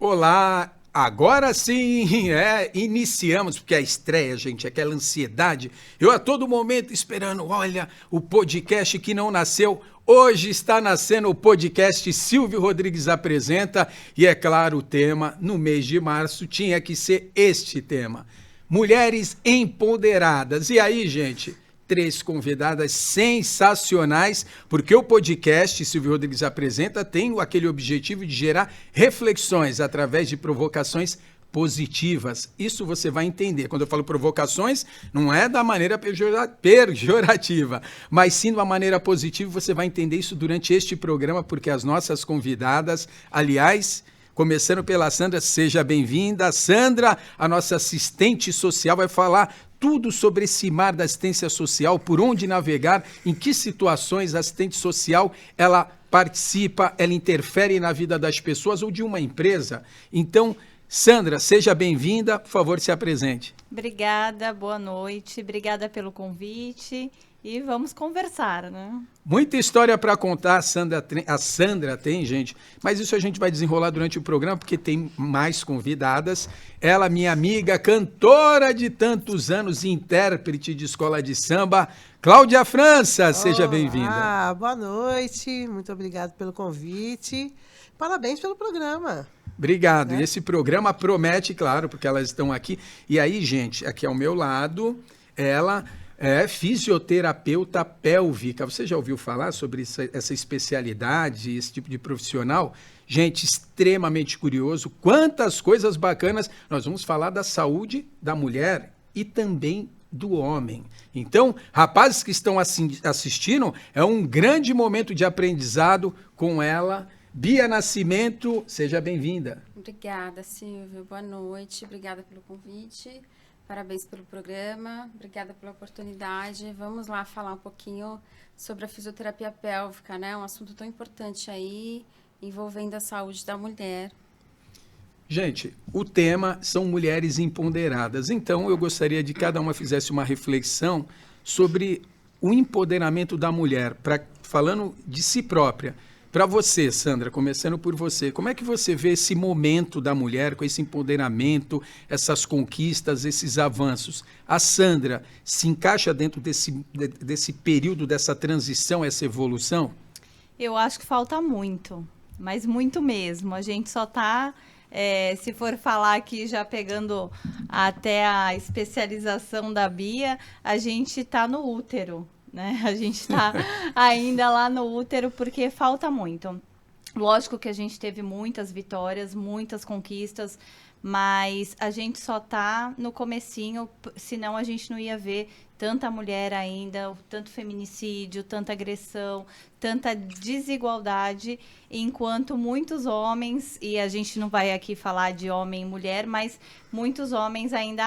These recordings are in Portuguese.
Olá, agora sim, iniciamos, porque a estreia, gente, aquela ansiedade. Eu a todo momento esperando, olha, o podcast que não nasceu, hoje está nascendo o podcast Silvio Rodrigues Apresenta, e é claro, o tema, no mês de março, tinha que ser este tema, Mulheres Empoderadas. E aí, gente... 3 convidadas sensacionais, porque o podcast Silvio Rodrigues Apresenta tem aquele objetivo de gerar reflexões através de provocações positivas. Isso você vai entender. Quando eu falo provocações, não é da maneira pejorativa, mas sim de uma maneira positiva. Você vai entender isso durante este programa, porque as nossas convidadas, aliás... Começando pela Sandra, seja bem-vinda. Sandra, a nossa assistente social, vai falar tudo sobre esse mar da assistência social, por onde navegar, em que situações a assistente social ela participa, ela interfere na vida das pessoas ou de uma empresa. Então, Sandra, seja bem-vinda, por favor, se apresente. Obrigada, boa noite, obrigada pelo convite e vamos conversar, né? Muita história para contar, a Sandra tem, gente, mas isso a gente vai desenrolar durante o programa, porque tem mais convidadas. Ela, minha amiga, cantora de tantos anos, intérprete de escola de samba, Cláudia França, seja bem-vinda. Boa noite, muito obrigado pelo convite, parabéns pelo programa. Obrigado, e esse programa promete, claro, porque elas estão aqui. E aí, gente, aqui ao meu lado, ela... é fisioterapeuta pélvica. Você já ouviu falar sobre essa especialidade, esse tipo de profissional? Gente, extremamente curioso. Quantas coisas bacanas. Nós vamos falar da saúde da mulher e também do homem. Então, rapazes que estão assistindo, é um grande momento de aprendizado com ela. Bia Nascimento, seja bem-vinda. Obrigada, Silvio. Boa noite. Obrigada pelo convite. Parabéns pelo programa, obrigada pela oportunidade. Vamos lá falar um pouquinho sobre a fisioterapia pélvica, né? Um assunto tão importante aí, envolvendo a saúde da mulher. Gente, o tema são mulheres empoderadas. Então, eu gostaria de que cada uma fizesse uma reflexão sobre o empoderamento da mulher, falando de si própria. Para você, Sandra, começando por você, como é que você vê esse momento da mulher com esse empoderamento, essas conquistas, esses avanços? A Sandra se encaixa dentro desse período, dessa transição, essa evolução? Eu acho que falta muito, mas muito mesmo. A gente só está, se for falar aqui já pegando até a especialização da Bia, a gente está no útero. Né? A gente está ainda lá no útero porque falta muito. Lógico que a gente teve muitas vitórias, muitas conquistas, mas a gente só está no comecinho, senão a gente não ia ver tanta mulher ainda, tanto feminicídio, tanta agressão, tanta desigualdade, enquanto muitos homens, e a gente não vai aqui falar de homem e mulher, mas muitos homens ainda...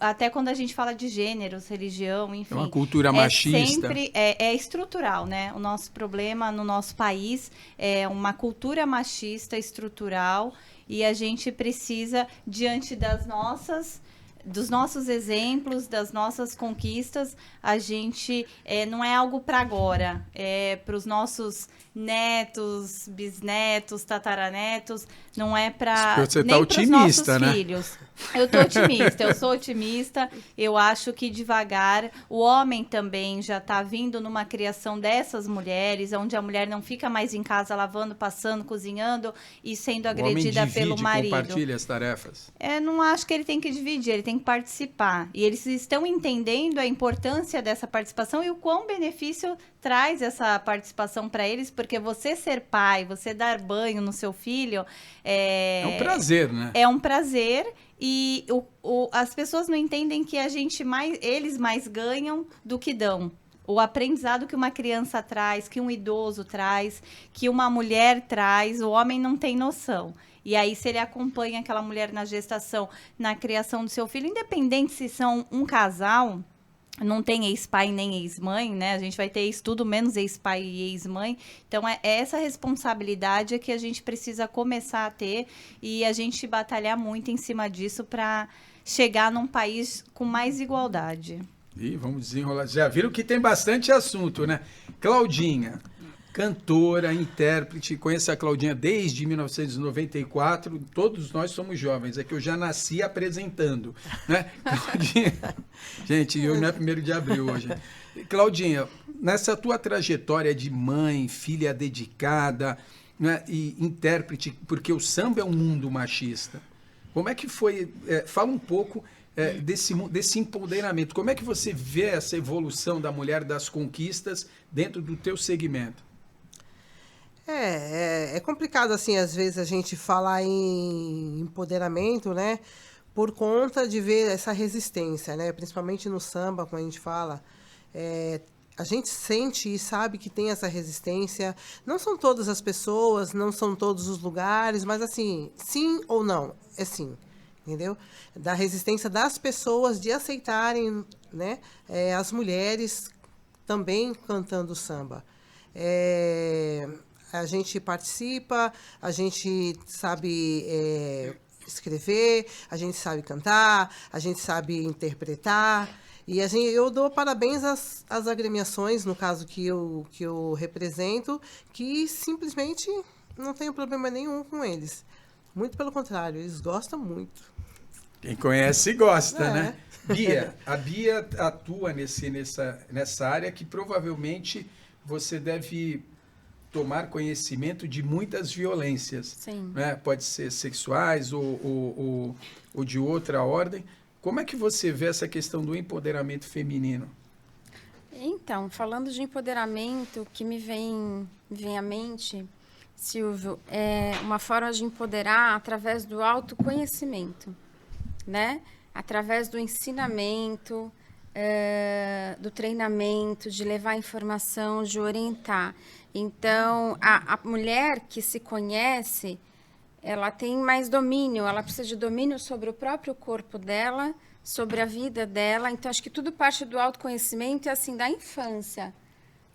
até quando a gente fala de gêneros, religião, enfim... É uma cultura machista. Sempre é estrutural, né? O nosso problema no nosso país é uma cultura machista estrutural e a gente precisa, diante dos nossos exemplos, das nossas conquistas, a gente não é algo para agora, é para os nossos netos, bisnetos, tataranetos, não é para nem para os nossos filhos. Eu sou otimista, eu acho que devagar, o homem também já está vindo numa criação dessas mulheres, onde a mulher não fica mais em casa lavando, passando, cozinhando e sendo agredida pelo marido. Compartilha as tarefas. Não acho que ele tem que dividir, ele tem que participar. E eles estão entendendo a importância dessa participação e o quão benefício traz essa participação para eles, porque você ser pai, você dar banho no seu filho... É um prazer, né? É um prazer e as pessoas não entendem que eles mais ganham do que dão. O aprendizado que uma criança traz, que um idoso traz, que uma mulher traz, o homem não tem noção. E aí, se ele acompanha aquela mulher na gestação, na criação do seu filho, independente se são um casal... não tem ex-pai nem ex-mãe, né? A gente vai ter ex-tudo menos ex-pai e ex-mãe. Então, essa responsabilidade que a gente precisa começar a ter e a gente batalhar muito em cima disso para chegar num país com mais igualdade. E vamos desenrolar. Já viram que tem bastante assunto, né? Claudinha, cantora, intérprete, conheço a Claudinha desde 1994, todos nós somos jovens, é que eu já nasci apresentando, né? Claudinha, gente, eu não é 1º de abril hoje. Claudinha, nessa tua trajetória de mãe, filha dedicada, né, e intérprete, porque o samba é um mundo machista, como é que foi, fala um pouco desse empoderamento, como é que você vê essa evolução da mulher, das conquistas dentro do teu segmento? É complicado, assim, às vezes a gente falar em empoderamento, né? Por conta de ver essa resistência, né? Principalmente no samba, quando a gente fala, a gente sente e sabe que tem essa resistência. Não são todas as pessoas, não são todos os lugares, mas assim, sim ou não, é sim, entendeu? Da resistência das pessoas de aceitarem, né? As mulheres também cantando samba. A gente participa, a gente sabe escrever, a gente sabe cantar, a gente sabe interpretar. E eu dou parabéns às agremiações, no caso que eu represento, que simplesmente não tenho problema nenhum com eles. Muito pelo contrário, eles gostam muito. Quem conhece gosta, né? Bia, a Bia atua nessa área que provavelmente você deve tomar conhecimento de muitas violências. Sim. Né? Pode ser sexuais ou de outra ordem. Como é que você vê essa questão do empoderamento feminino? Então, falando de empoderamento, o que me vem à mente, Silvio, é uma forma de empoderar através do autoconhecimento, né? Através do ensinamento, do treinamento, de levar informação, de orientar. Então, a mulher que se conhece, ela tem mais domínio, ela precisa de domínio sobre o próprio corpo dela, sobre a vida dela. Então, acho que tudo parte do autoconhecimento e, assim, da infância,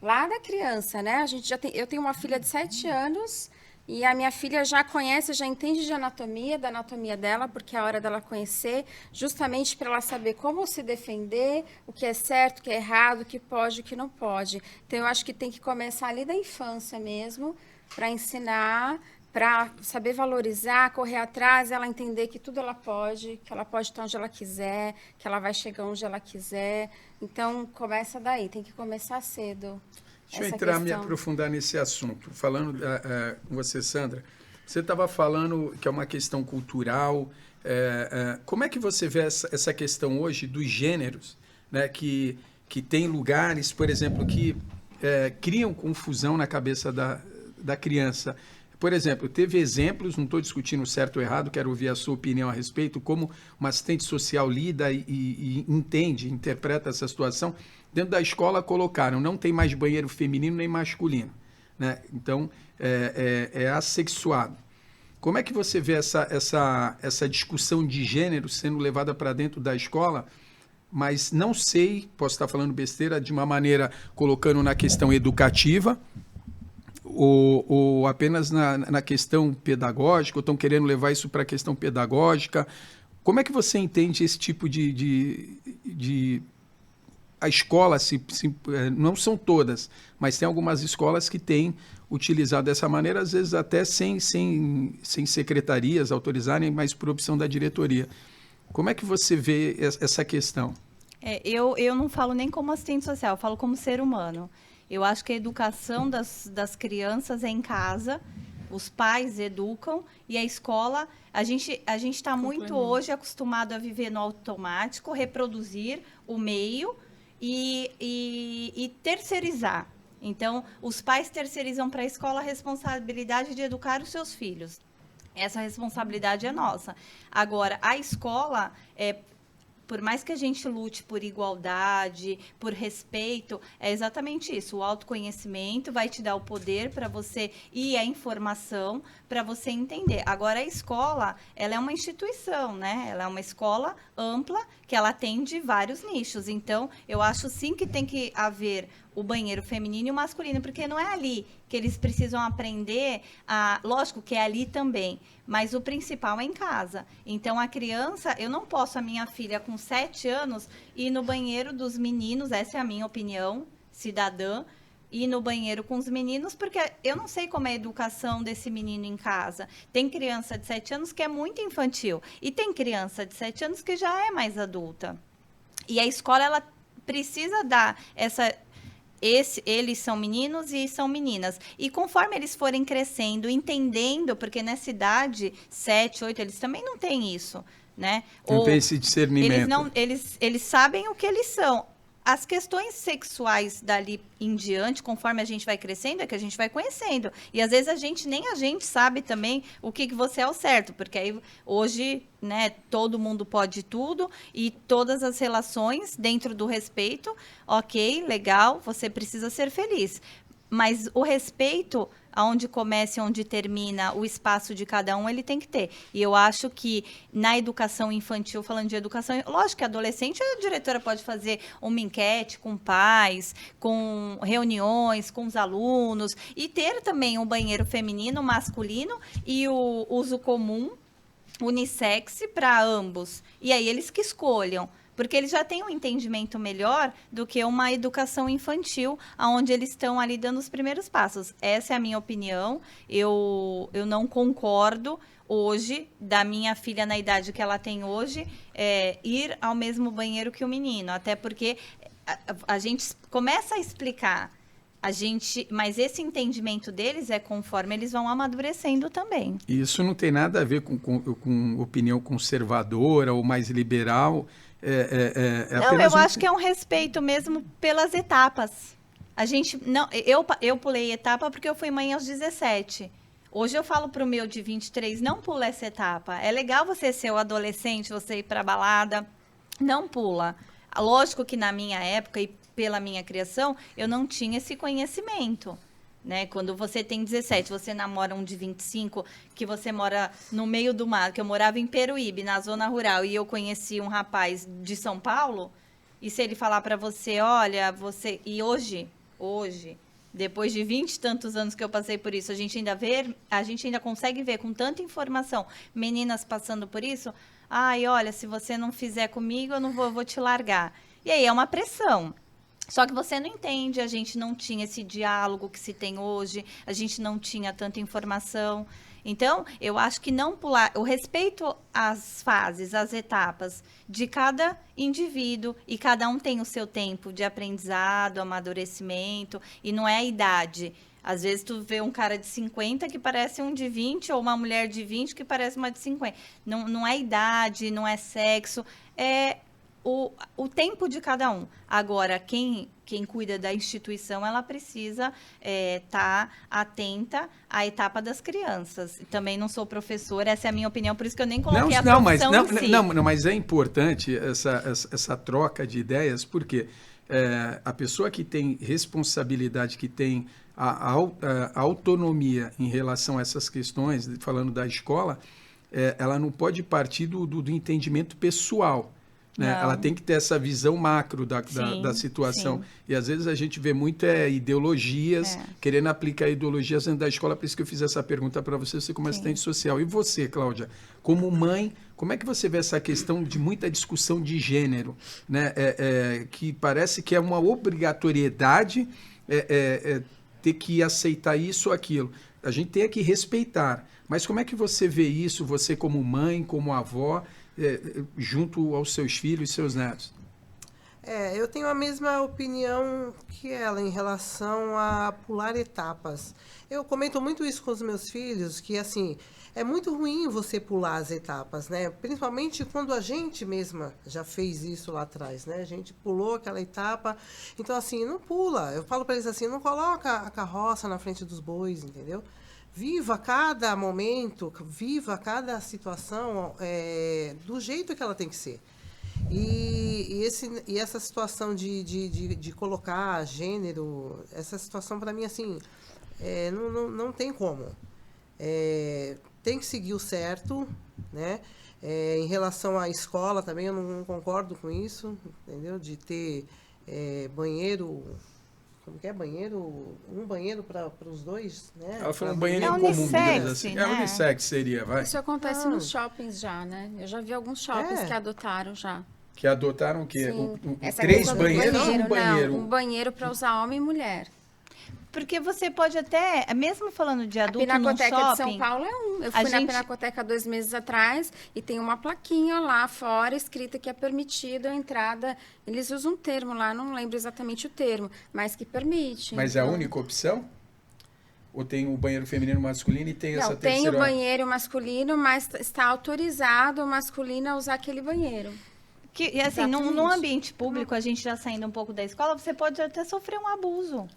lá da criança, né? Eu tenho uma filha de 7 anos e a minha filha já conhece, já entende da anatomia dela, porque é a hora dela conhecer, justamente para ela saber como se defender, o que é certo, o que é errado, o que pode, o que não pode. Então, eu acho que tem que começar ali da infância mesmo, para ensinar, para saber valorizar, correr atrás, ela entender que tudo ela pode, que ela pode estar onde ela quiser, que ela vai chegar onde ela quiser. Então, começa daí, tem que começar cedo. Deixa eu me aprofundar nesse assunto. Falando com você, Sandra, você estava falando que é uma questão cultural. Como é que você vê essa questão hoje dos gêneros, né, que tem lugares, por exemplo, que criam confusão na cabeça da criança? Por exemplo, teve exemplos, não estou discutindo certo ou errado, quero ouvir a sua opinião a respeito, como uma assistente social lida e entende, interpreta essa situação. Dentro da escola colocaram, não tem mais banheiro feminino nem masculino, né? Então, é assexuado. Como é que você vê essa discussão de gênero sendo levada para dentro da escola? Mas não sei, posso estar falando besteira, de uma maneira colocando na questão educativa, ou apenas na questão pedagógica, ou estão querendo levar isso para a questão pedagógica. Como é que você entende esse tipo de a escola, não são todas, mas tem algumas escolas que têm utilizado dessa maneira, às vezes até sem secretarias autorizarem, mas por opção da diretoria. Como é que você vê essa questão? Eu não falo nem como assistente social, eu falo como ser humano. Eu acho que a educação das crianças é em casa, os pais educam e a escola, a gente está muito hoje acostumado a viver no automático, reproduzir o meio e terceirizar. Então, os pais terceirizam para a escola a responsabilidade de educar os seus filhos. Essa responsabilidade é nossa. Agora, a escola, por mais que a gente lute por igualdade, por respeito, é exatamente isso. O autoconhecimento vai te dar o poder para você e a informação para você entender. Agora, a escola, ela é uma instituição, né? Ela é uma escola ampla que ela atende vários nichos. Então, eu acho sim que tem que haver o banheiro feminino e o masculino, porque não é ali que eles precisam aprender, lógico que é ali também, mas o principal é em casa. Então, a criança, eu não posso, a minha filha com 7 anos, ir no banheiro dos meninos, essa é a minha opinião, cidadã, ir no banheiro com os meninos, porque eu não sei como é a educação desse menino em casa. Tem criança de 7 anos que é muito infantil e tem criança de 7 anos que já é mais adulta. E a escola, ela precisa dar eles são meninos e são meninas. E conforme eles forem crescendo, entendendo, porque nessa idade, 7, 8, eles também não têm isso, né? Não tem esse discernimento. Eles sabem o que eles são. As questões sexuais dali em diante, conforme a gente vai crescendo, é que a gente vai conhecendo. E às vezes nem a gente sabe também o que você é o certo, porque aí hoje, né, todo mundo pode tudo e todas as relações dentro do respeito, ok, legal, você precisa ser feliz. Mas o respeito, aonde começa e onde termina o espaço de cada um, ele tem que ter. E eu acho que na educação infantil, falando de educação, lógico que adolescente, a diretora pode fazer uma enquete com pais, com reuniões, com os alunos, e ter também um banheiro feminino, masculino e o uso comum, unissex, para ambos. E aí eles que escolham. Porque eles já têm um entendimento melhor do que uma educação infantil, onde eles estão ali dando os primeiros passos. Essa é a minha opinião. Eu não concordo hoje, da minha filha na idade que ela tem hoje, ir ao mesmo banheiro que o menino. Até porque a gente começa a explicar, mas esse entendimento deles é conforme eles vão amadurecendo também. Isso não tem nada a ver com opinião conservadora ou mais liberal. Não, eu acho que é um respeito mesmo pelas etapas. A gente não, eu pulei etapa porque eu fui mãe aos 17. Hoje eu falo pro meu de 23, não pula essa etapa. É legal você ser o adolescente, você ir pra balada, não pula. Lógico que na minha época e pela minha criação, eu não tinha esse conhecimento. Né? Quando você tem 17, você namora um de 25, que você mora no meio do mato, que eu morava em Peruíbe, na zona rural, e eu conheci um rapaz de São Paulo, e se ele falar para você, olha, você... E hoje, depois de 20 e tantos anos que eu passei por isso, a gente ainda consegue ver com tanta informação, meninas passando por isso, ai, olha, se você não fizer comigo, eu vou te largar. E aí é uma pressão. Só que você não entende, a gente não tinha esse diálogo que se tem hoje, a gente não tinha tanta informação. Então, eu acho que não pular, o respeito às fases, às etapas de cada indivíduo, e cada um tem o seu tempo de aprendizado, amadurecimento, e não é a idade. Às vezes tu vê um cara de 50 que parece um de 20, ou uma mulher de 20 que parece uma de 50. Não é idade, não é sexo, é o tempo de cada um. Agora, quem cuida da instituição, ela precisa estar atenta à etapa das crianças. Também não sou professora, essa é a minha opinião, por isso que eu nem coloquei a profissão em si. Não, mas é importante essa troca de ideias, porque a pessoa que tem responsabilidade, que tem a autonomia em relação a essas questões, falando da escola, ela não pode partir do entendimento pessoal. Né? Ela tem que ter essa visão macro da situação. Sim. E às vezes a gente vê muito ideologias, querendo aplicar ideologias dentro da escola. Por isso que eu fiz essa pergunta para você como assistente social. E você, Cláudia, como mãe, como é que você vê essa questão de muita discussão de gênero? Né? Que parece que é uma obrigatoriedade ter que aceitar isso ou aquilo. A gente tem que respeitar. Mas como é que você vê isso, você como mãe, como avó, junto aos seus filhos e seus netos? Eu tenho a mesma opinião que ela em relação a pular etapas. Eu comento muito isso com os meus filhos, que assim, é muito ruim você pular as etapas, né? Principalmente quando a gente mesma já fez isso lá atrás, né? A gente pulou aquela etapa. Então, assim, não pula. Eu falo para eles assim, não coloca a carroça na frente dos bois, entendeu? Viva cada momento, viva cada situação do jeito que ela tem que ser. E essa situação de colocar gênero, essa situação para mim, assim, não tem como. Tem que seguir o certo, né? Em relação à escola também, eu não concordo com isso, entendeu? De ter banheiro... Como que é? Um banheiro para os dois, né? Ela falou um banheiro em comum, digamos assim. Né? Unissex seria, vai. Isso acontece nos shoppings já, né? Eu já vi alguns shoppings que adotaram já. Que adotaram o quê? 3 banheiros ou um banheiro? Não, um banheiro para usar homem e mulher. Porque você pode até, mesmo falando de A adulto num Pinacoteca de São shopping... Paulo é um. Eu a fui na gente- Pinacoteca 2 meses atrás e tem uma plaquinha lá fora escrita que é permitido a entrada. Eles usam um termo lá, não lembro exatamente o termo, mas que permite. Mas é a Então, única opção? Ou tem o banheiro feminino e masculino e tem essa não, tem o terceira... banheiro masculino, mas está autorizado o masculino a usar aquele banheiro. E assim, num Exatamente. ambiente público, a gente já saindo um pouco da escola, você pode até sofrer um abuso,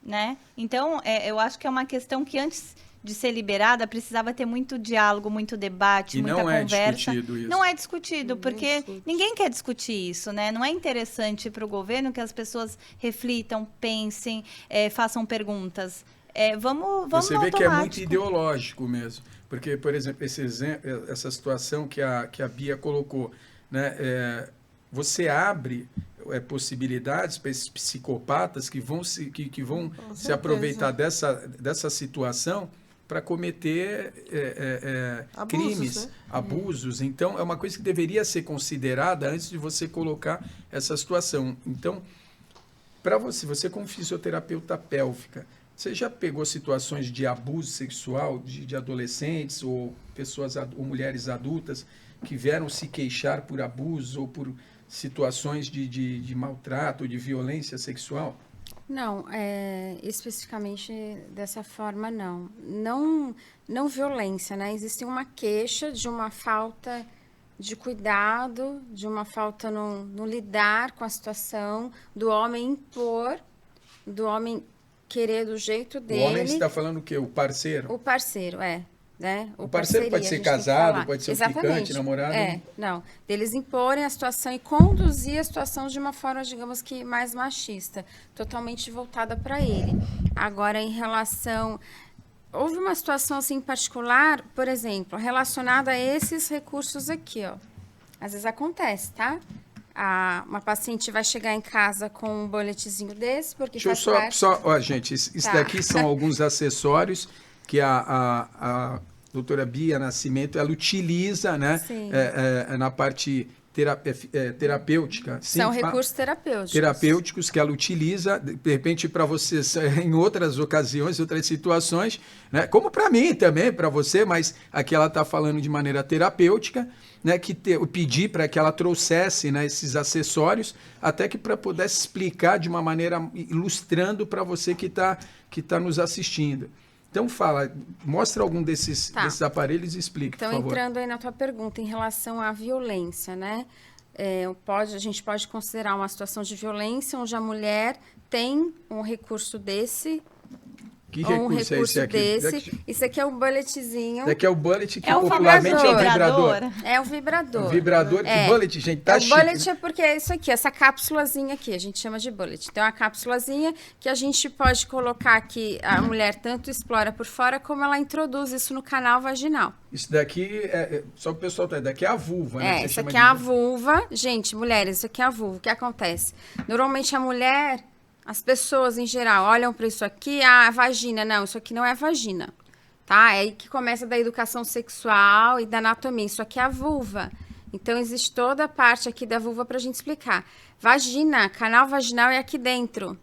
né? Então, eu acho que é uma questão que antes de ser liberada, precisava ter muito diálogo, muito debate, E muita não é conversa. discutido isso. Não é discutido, Ninguém porque discute. ninguém quer discutir isso, né? Não é interessante para o governo que as pessoas reflitam, pensem, façam perguntas. Vamos Você no vê que é muito automático. ideológico mesmo. Porque, por exemplo, essa situação que a Bia colocou, né? Você abre possibilidades para esses psicopatas que vão se certeza. aproveitar dessa situação para cometer Abusos, crimes, né? abusos. Então, é uma coisa que deveria ser considerada antes de você colocar essa situação. Então, para você como fisioterapeuta pélvica, você já pegou situações de abuso sexual de adolescentes ou ou mulheres adultas que vieram se queixar por abuso ou por situações de maltrato, de violência sexual? Não, especificamente dessa forma, não. Não violência, né? Existe uma queixa de uma falta de cuidado, de uma falta no lidar com a situação, do homem impor, do homem querer do jeito O dele. homem está falando o quê? O parceiro? O parceiro, né? O parceiro pode parceria, ser a gente tem que casado, falar. pode ser um Exatamente. ficante, namorado. Não. Deles imporem a situação e conduzir a situação de uma forma, digamos que mais machista, totalmente voltada para ele. Agora, em relação... Houve uma situação assim em particular, por exemplo, relacionada a esses recursos aqui, ó. Às vezes acontece, tá? Uma paciente vai chegar em casa com um boletimzinho desse, porque Deixa eu faz parte... ó, gente, isso Tá. daqui são alguns acessórios que a doutora Bia Nascimento, ela utiliza, né, Sim. na parte terapêutica. Sim, São recursos terapêuticos. terapêuticos que ela utiliza, de repente, para vocês, em outras ocasiões, outras situações, né? Como para mim também, para você, mas aqui ela está falando de maneira terapêutica, né? Eu pedi para que ela trouxesse, né, esses acessórios, até que para pudesse explicar de uma maneira ilustrando para você que tá nos assistindo. Então mostra algum desses aparelhos e explique, Então, por favor. entrando aí na tua pergunta em relação à violência, né? A gente pode considerar uma situação de violência onde a mulher tem um recurso desse, Que ou um recurso é esse recurso aqui? desse. Isso aqui é um bulletzinho. Daqui é o bullet, que É o popularmente é o vibrador. É o vibrador. O vibrador de bullet, gente, tá o chique. bullet é porque é isso aqui, essa cápsulazinha aqui, a gente chama de bullet. Então, é uma cápsulazinha que a gente pode colocar aqui, a mulher tanto explora por fora, como ela introduz isso no canal vaginal. Isso daqui só o pessoal tá, daqui é a vulva, né? Você Isso chama aqui é a vulva. Gente, mulheres, isso aqui é a vulva. O que acontece? Normalmente a mulher, as pessoas em geral, olham para isso aqui, a vagina. Não, isso aqui não é vagina. Tá? É aí que começa da educação sexual e da anatomia. Isso aqui é a vulva. Então, existe toda a parte aqui da vulva para a gente explicar. Vagina, canal vaginal é aqui dentro.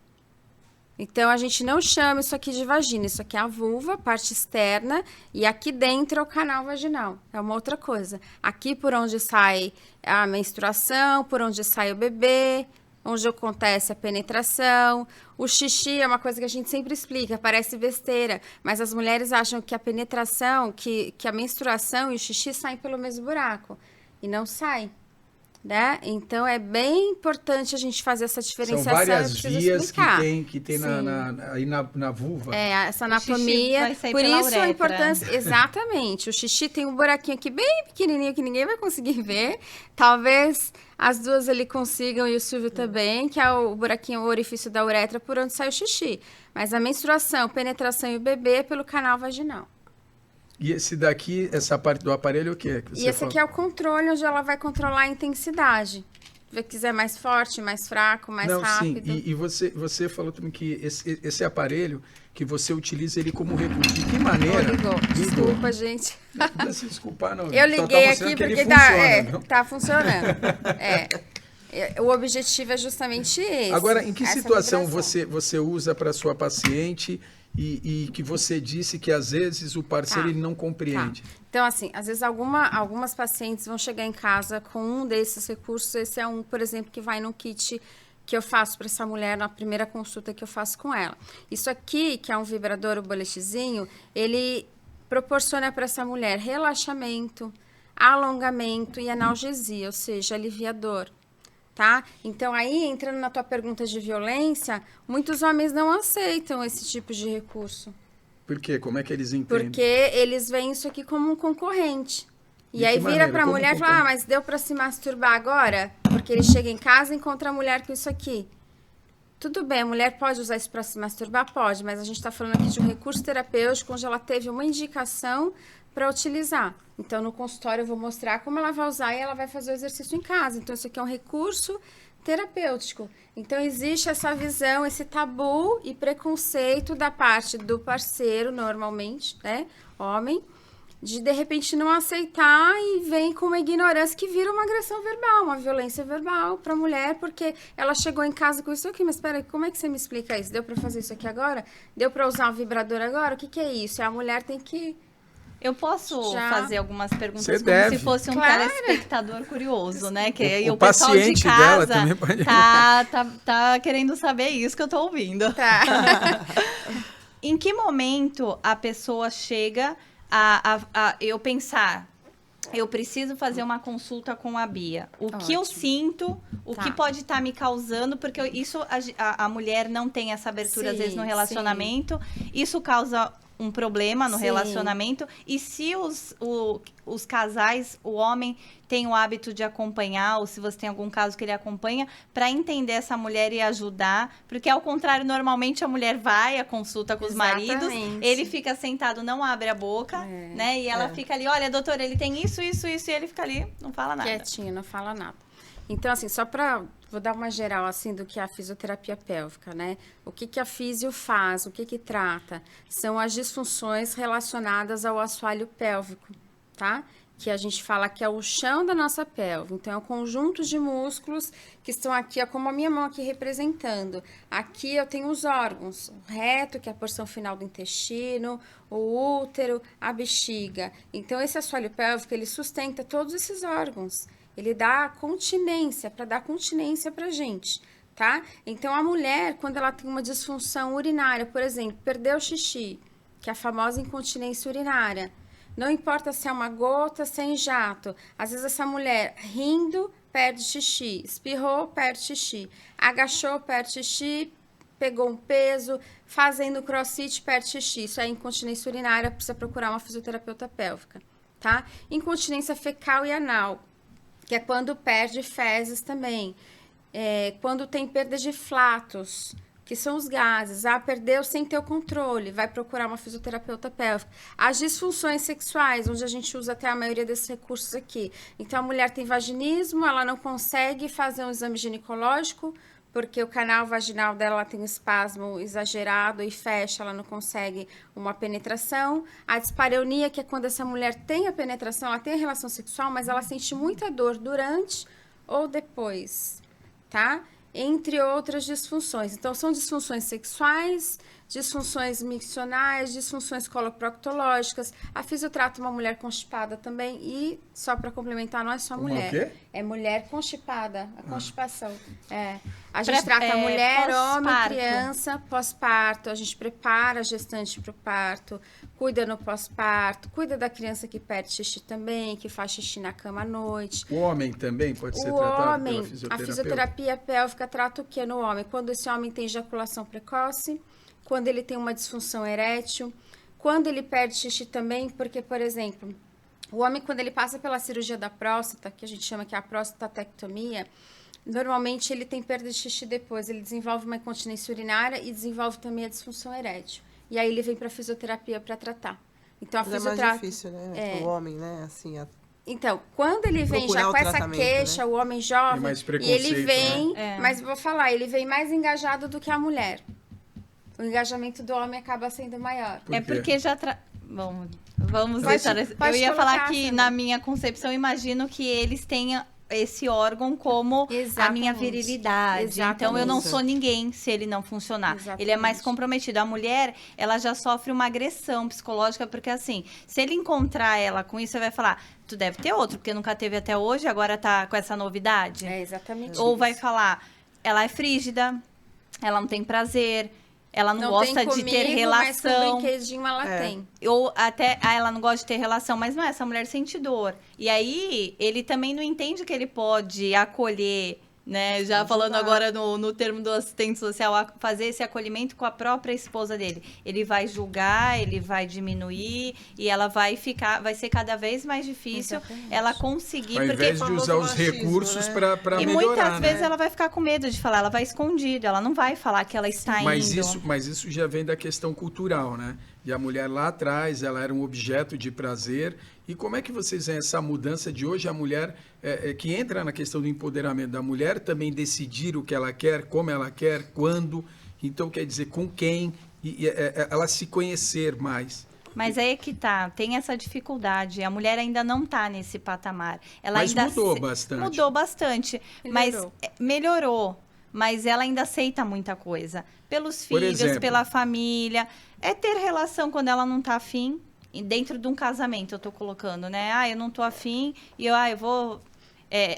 Então, a gente não chama isso aqui de vagina. Isso aqui é a vulva, parte externa, e aqui dentro é o canal vaginal. É uma outra coisa. Aqui por onde sai a menstruação, por onde sai o bebê, onde acontece a penetração. O xixi é uma coisa que a gente sempre explica, parece besteira, mas as mulheres acham que a penetração, que a menstruação e o xixi saem pelo mesmo buraco. E não sai. Né? Então, é bem importante a gente fazer essa diferenciação. São várias eu preciso vias explicar. que tem aí na vulva. Essa O xixi anatomia. vai sair Por pela isso a uretra. importância. Exatamente. O xixi tem um buraquinho aqui bem pequenininho que ninguém vai conseguir ver. Talvez as duas ali consigam e o Silvio também, que é o buraquinho, o orifício da uretra por onde sai o xixi. Mas a menstruação, penetração e o bebê é pelo canal vaginal. E esse daqui, essa parte do aparelho, é o quê? E esse aqui é o controle, onde ela vai controlar a intensidade. Se quiser mais forte, mais fraco, mais rápido. Sim. E você falou também que esse aparelho que você utiliza ele como recurso. De que maneira? Ligou. Desculpa, gente. Não precisa se desculpar, não. Eu Só liguei mostrando aqui que ele porque funciona, viu? tá funcionando. O objetivo é justamente esse. Agora, em que essa situação vibração. você usa para sua paciente e que você disse que às vezes o parceiro Tá. ele não compreende? Tá. Então, assim, às vezes algumas pacientes vão chegar em casa com um desses recursos. Esse é um, por exemplo, que vai no kit que eu faço para essa mulher na primeira consulta que eu faço com ela. Isso aqui, que é um vibrador, o boletezinho, ele proporciona para essa mulher relaxamento, alongamento e analgesia, ou seja, aliviador. Tá? Então, aí, entrando na tua pergunta de violência, muitos homens não aceitam esse tipo de recurso. Por quê? Como é que eles entendem? Porque eles veem isso aqui como um concorrente. E De aí que vira maneira? pra Como mulher e fala, concorrente? mas deu pra se masturbar agora? Porque ele chega em casa e encontra a mulher com isso aqui. Tudo bem, a mulher pode usar isso pra se masturbar? Pode, mas a gente tá falando aqui de um recurso terapêutico onde ela teve uma indicação para utilizar. Então, no consultório eu vou mostrar como ela vai usar e ela vai fazer o exercício em casa. Então, isso aqui é um recurso terapêutico. Então, existe essa visão, esse tabu e preconceito da parte do parceiro, normalmente, né, homem, de repente não aceitar e vem com uma ignorância que vira uma agressão verbal, uma violência verbal para a mulher, porque ela chegou em casa com isso aqui, mas espera, como é que você me explica isso? Deu para fazer isso aqui agora? Deu para usar um vibrador agora? O que é isso? E a mulher tem que... Eu posso Já. fazer algumas perguntas Você como deve. se fosse um Claro. telespectador curioso, né? Que aí O o pessoal de paciente dela casa também pode- tá querendo saber isso que eu tô ouvindo. Tá. Em que momento a pessoa chega eu pensar, eu preciso fazer uma consulta com a Bia? O que eu Ótimo. sinto, o Tá. que pode estar me causando, porque isso a mulher não tem essa abertura, às vezes, no Sim, relacionamento. Isso causa um problema no Sim. relacionamento. E se os casais, o homem tem o hábito de acompanhar, ou se você tem algum caso que ele acompanha, para entender essa mulher e ajudar, porque ao contrário, normalmente a mulher vai à consulta com os maridos, Exatamente. ele fica sentado, não abre a boca, É, né? E ela fica ali, olha, doutor, ele tem isso, isso, isso, e ele fica ali, não fala nada. Quietinho, não fala nada. Então, assim, vou dar uma geral, assim, do que é a fisioterapia pélvica, né? O que a físio faz, o que trata? São as disfunções relacionadas ao assoalho pélvico, tá? Que a gente fala que é o chão da nossa pelve. Então, é um conjunto de músculos que estão aqui, ó, como a minha mão aqui representando. Aqui eu tenho os órgãos, o reto, que é a porção final do intestino, o útero, a bexiga. Então, esse assoalho pélvico, ele sustenta todos esses órgãos. Ele dá continência, para dar continência pra gente, tá? Então, a mulher, quando ela tem uma disfunção urinária, por exemplo, perdeu o xixi, que é a famosa incontinência urinária, não importa se é uma gota, se é em jato. Às vezes essa mulher rindo, perde xixi. Espirrou, perde xixi. Agachou, perde xixi. Pegou um peso. Fazendo crossfit, perde xixi. Isso é incontinência urinária, precisa procurar uma fisioterapeuta pélvica, tá? Incontinência fecal e anal, que é quando perde fezes também. Quando tem perda de flatos, que são os gases. Perdeu sem ter o controle, vai procurar uma fisioterapeuta pélvica. As disfunções sexuais, onde a gente usa até a maioria desses recursos aqui. Então, a mulher tem vaginismo, ela não consegue fazer um exame ginecológico, porque o canal vaginal dela tem um espasmo exagerado e fecha, ela não consegue uma penetração. A dispareunia, que é quando essa mulher tem a penetração, ela tem a relação sexual, mas ela sente muita dor durante ou depois, tá? Entre outras disfunções. Então, são disfunções sexuais, disfunções miccionais, disfunções coloproctológicas. A fisio trata uma mulher constipada também e, só para complementar, não é só Como mulher. o quê? É mulher constipada, a constipação. A gente trata mulher, homem, pós-parto. criança, pós-parto. A gente prepara a gestante para o parto, cuida no pós-parto, cuida da criança que perde xixi também, que faz xixi na cama à noite. O homem também pode ser O tratado homem, pela a fisioterapeuta? fisioterapia pélvica trata o que no homem? Quando esse homem tem ejaculação precoce, quando ele tem uma disfunção erétil, quando ele perde xixi também, porque, por exemplo, o homem, quando ele passa pela cirurgia da próstata, que a gente chama que é a prostatectomia, normalmente ele tem perda de xixi depois, ele desenvolve uma incontinência urinária e desenvolve também a disfunção erétil. E aí ele vem para fisioterapia para tratar. Então, a Mas é mais fisioterapia... difícil, né? O homem, né? Assim, Então, quando ele vem Procurar já o com essa tratamento, queixa, né? o homem Tem jovem, mais e ele preconceito, vem, né? mas vou falar, ele vem mais engajado do que a mulher. O engajamento do homem acaba sendo maior. Por É quê? porque já... Vamos Pode- deixar... pode Eu ia colocar, falar que, Sandra. na minha concepção, eu imagino que eles tenham esse órgão como a minha Exatamente. virilidade. Então, eu não Exatamente. sou ninguém se ele não funcionar. Exatamente. Ele é mais comprometido. A mulher, ela já sofre uma agressão psicológica, porque assim, se ele encontrar ela com isso, você vai falar, tu deve ter outro, porque nunca teve até hoje, agora tá com essa novidade. É exatamente Ou isso. vai falar, ela é frígida, ela não tem prazer, ela não gosta tem de comigo, ter mas com relação. brinquedinho ela tem. Ou até, ela não gosta de ter relação, mas não, essa mulher sente dor. E aí, ele também não entende que ele pode acolher, né? Já falando agora no termo do assistente social, fazer esse acolhimento com a própria esposa dele. Ele vai julgar, ele vai diminuir e ela vai ser cada vez mais difícil Exatamente. ela conseguir. Ao porque invés de usar os machismo, recursos né? para e melhorar, muitas né? vezes ela vai ficar com medo de falar, ela vai escondida, ela não vai falar que ela está Mas indo. isso já vem da questão cultural, né? E a mulher lá atrás, ela era um objeto de prazer. E como é que vocês veem essa mudança de hoje? A mulher, que entra na questão do empoderamento da mulher, também decidir o que ela quer, como ela quer, quando. Então, quer dizer, com quem, ela se conhecer mais. Mas aí é que tá, tem essa dificuldade. A mulher ainda não tá nesse patamar. Ela Mas ainda mudou bastante. Mudou bastante. Melhorou. Mas melhorou. Mas ela ainda aceita muita coisa. Pelos Por filhos, exemplo? pela família. É ter relação quando ela não tá afim. E dentro de um casamento, eu tô colocando, né? Ah, eu não tô afim. E eu vou...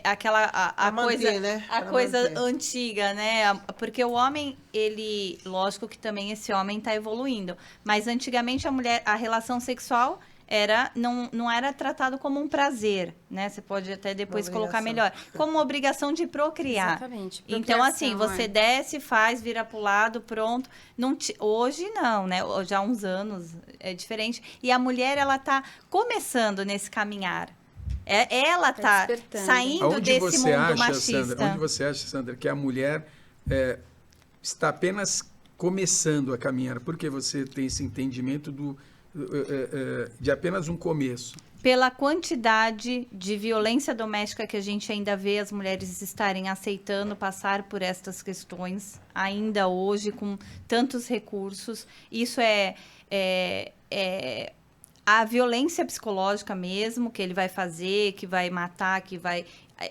aquela a Pra coisa, manter, né? a Pra coisa manter. antiga, né? Porque o homem, ele, lógico que também esse homem está evoluindo, mas antigamente a relação sexual não era tratado como um prazer, né? Você pode até depois Uma colocar obrigação. melhor, como uma obrigação de procriar. Exatamente. Então, assim, Procriação, você desce, faz, vira pro lado, pronto. Hoje não, né? Já há uns anos é diferente. E a mulher, ela tá começando nesse caminhar. Ela Tá tá despertando. saindo Onde desse você mundo acha, machista. Sandra, onde você acha, Sandra, que a mulher está apenas começando a caminhar? Porque você tem esse entendimento de apenas um começo. Pela quantidade de violência doméstica que a gente ainda vê as mulheres estarem aceitando passar por estas questões, ainda hoje, com tantos recursos. Isso a violência psicológica mesmo, que ele vai fazer, que vai matar,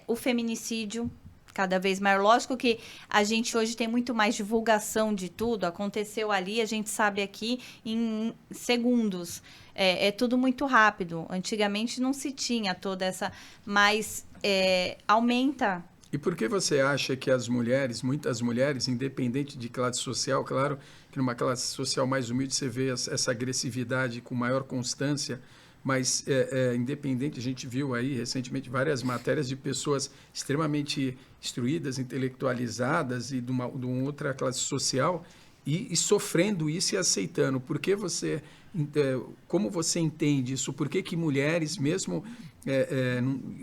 o feminicídio, cada vez maior. Lógico que a gente hoje tem muito mais divulgação de tudo. Aconteceu ali, a gente sabe aqui em segundos. É tudo muito rápido. Antigamente não se tinha toda essa... Mas aumenta. E por que você acha que as mulheres, muitas mulheres, independente de classe social, claro que numa classe social mais humilde você vê essa agressividade com maior constância, mas independente, a gente viu aí recentemente várias matérias de pessoas extremamente instruídas, intelectualizadas e de uma outra classe social e sofrendo isso e aceitando. Por que como você entende isso? Por que mulheres, mesmo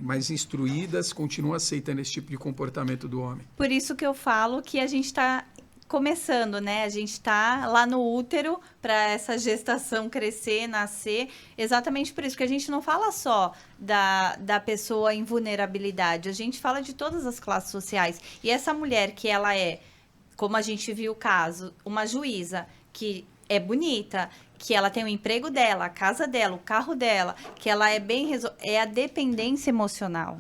mais instruídas, continuam aceitando esse tipo de comportamento do homem? Por isso que eu falo que a gente está começando, né? A gente está lá no útero para essa gestação crescer, nascer. Exatamente por isso que a gente não fala só da pessoa em vulnerabilidade. A gente fala de todas as classes sociais. E essa mulher que ela como a gente viu o caso, uma juíza que é bonita, que ela tem o emprego dela, a casa dela, o carro dela, que ela é a dependência emocional.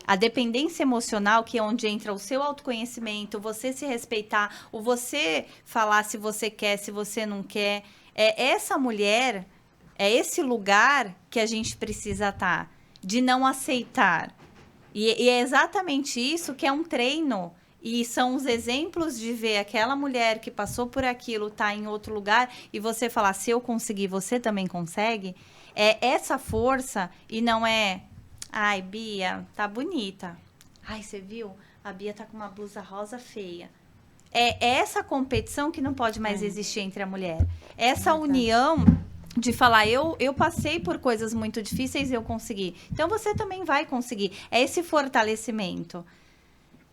A dependência emocional, que é onde entra o seu autoconhecimento, você se respeitar, o você falar se você quer, se você não quer. Essa mulher, esse lugar que a gente precisa estar, de não aceitar. E é exatamente isso que é um treino. E são os exemplos de ver aquela mulher que passou por aquilo, tá em outro lugar, e você falar, se eu conseguir, você também consegue. É essa força e não é... Ai, Bia, tá bonita. Ai, você viu? A Bia tá com uma blusa rosa feia. É essa competição que não pode mais existir entre a mulher. Essa união de falar, eu passei por coisas muito difíceis e eu consegui. Então, você também vai conseguir. É esse fortalecimento.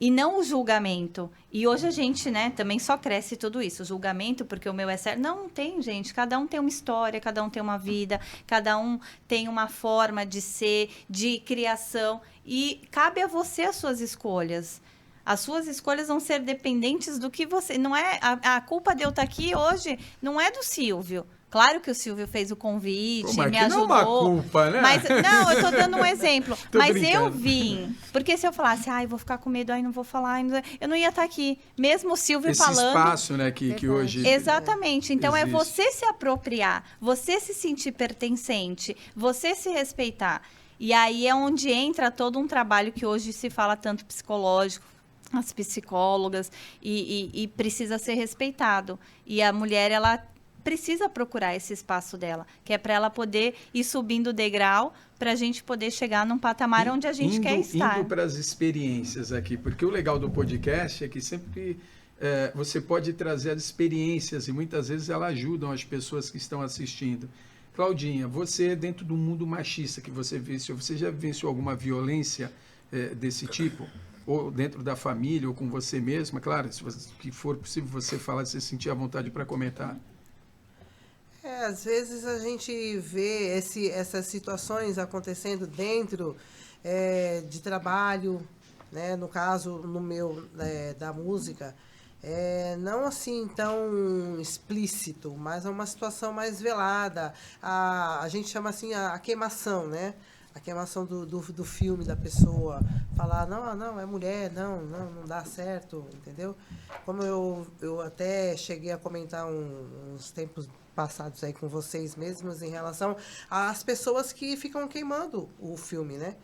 E não o julgamento. E hoje a gente, né, também só cresce tudo isso. O julgamento, porque o meu é certo. Não tem, gente. Cada um tem uma história, cada um tem uma vida, cada um tem uma forma de ser, de criação. E cabe a você as suas escolhas. As suas escolhas vão ser dependentes do que você... Não é a culpa de eu estar aqui hoje não é do Silvio. Claro que o Silvio fez o convite, mas me que ajudou. não é uma culpa, né? Mas, não, eu tô dando um exemplo. Tô Mas brincando. eu vim. Porque se eu falasse, ai, vou ficar com medo, ai, não vou falar, eu não ia estar aqui. Mesmo o Silvio Esse falando... espaço, né, que hoje... Exatamente. Então, é existe. você se apropriar, você se sentir pertencente, você se respeitar. E aí é onde entra todo um trabalho que hoje se fala tanto psicológico, as psicólogas, e precisa ser respeitado. E a mulher, ela precisa procurar esse espaço dela, que é para ela poder ir subindo o degrau, para a gente poder chegar num patamar onde a gente quer estar. Indo para as experiências aqui, porque o legal do podcast é que sempre você pode trazer as experiências e muitas vezes elas ajudam as pessoas que estão assistindo. Claudinha, você dentro do mundo machista que você vivenciou, você já vivenciou alguma violência desse tipo? Ou dentro da família, ou com você mesma? Claro, se que for possível você falar, se você sentir à vontade para comentar. Às vezes a gente vê essas situações acontecendo dentro de trabalho, né? No caso, no meu, da música, não assim tão explícito, mas é uma situação mais velada. A gente chama assim a queimação, né? A queimação do filme da pessoa. Falar, não, é mulher, não dá certo, entendeu? Como eu até cheguei a comentar uns tempos passados aí com vocês mesmos em relação às pessoas que ficam queimando o filme, né?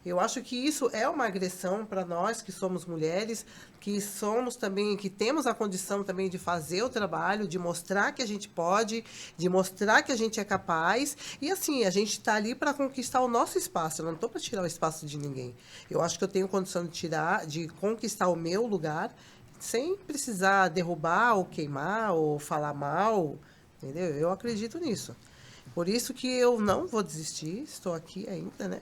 Eu acho que isso é uma agressão para nós que somos mulheres, que somos também, que temos a condição também de fazer o trabalho, de mostrar que a gente pode, de mostrar que a gente é capaz. E assim, a gente está ali para conquistar o nosso espaço. Eu não estou para tirar o espaço de ninguém. Eu acho que eu tenho condição de conquistar o meu lugar, sem precisar derrubar ou queimar ou falar mal. Entendeu? Eu acredito nisso. Por isso que eu não vou desistir, estou aqui ainda, né?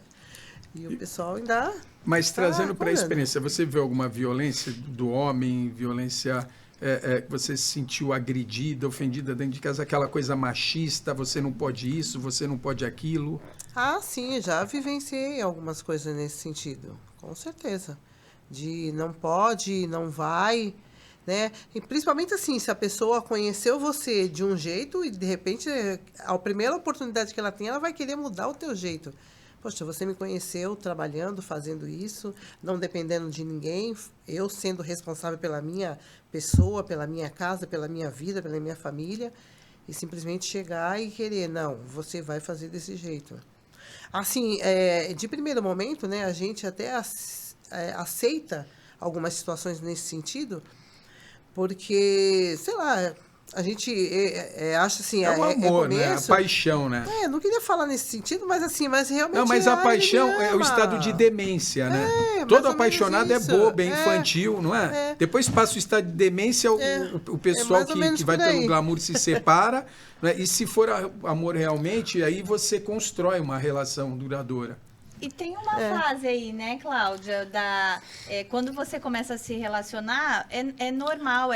E o pessoal ainda... Mas trazendo para a experiência, você viu alguma violência do homem, violência que você se sentiu agredida, ofendida dentro de casa, aquela coisa machista, você não pode isso, você não pode aquilo? Ah, sim, já vivenciei algumas coisas nesse sentido, com certeza. De não pode, não vai... Né? E principalmente assim, se a pessoa conheceu você de um jeito e de repente, a primeira oportunidade que ela tem, ela vai querer mudar o teu jeito. Poxa, você me conheceu trabalhando, fazendo isso, não dependendo de ninguém, eu sendo responsável pela minha pessoa, pela minha casa, pela minha vida, pela minha família, e simplesmente chegar e querer, não, você vai fazer desse jeito. Assim, de primeiro momento, né, a gente até aceita algumas situações nesse sentido, porque, sei lá, a gente acha assim... É o amor, começo, né? A paixão, né? Não queria falar nesse sentido, mas assim, mas realmente... Não, mas a paixão é o estado de demência, né? Todo apaixonado é bobo, é infantil, não é? Depois passa o estado de demência, o pessoal que vai pelo glamour se separa, né? E se for amor realmente, aí você constrói uma relação duradoura. E tem uma fase aí, né, Cláudia, quando você começa a se relacionar, é normal,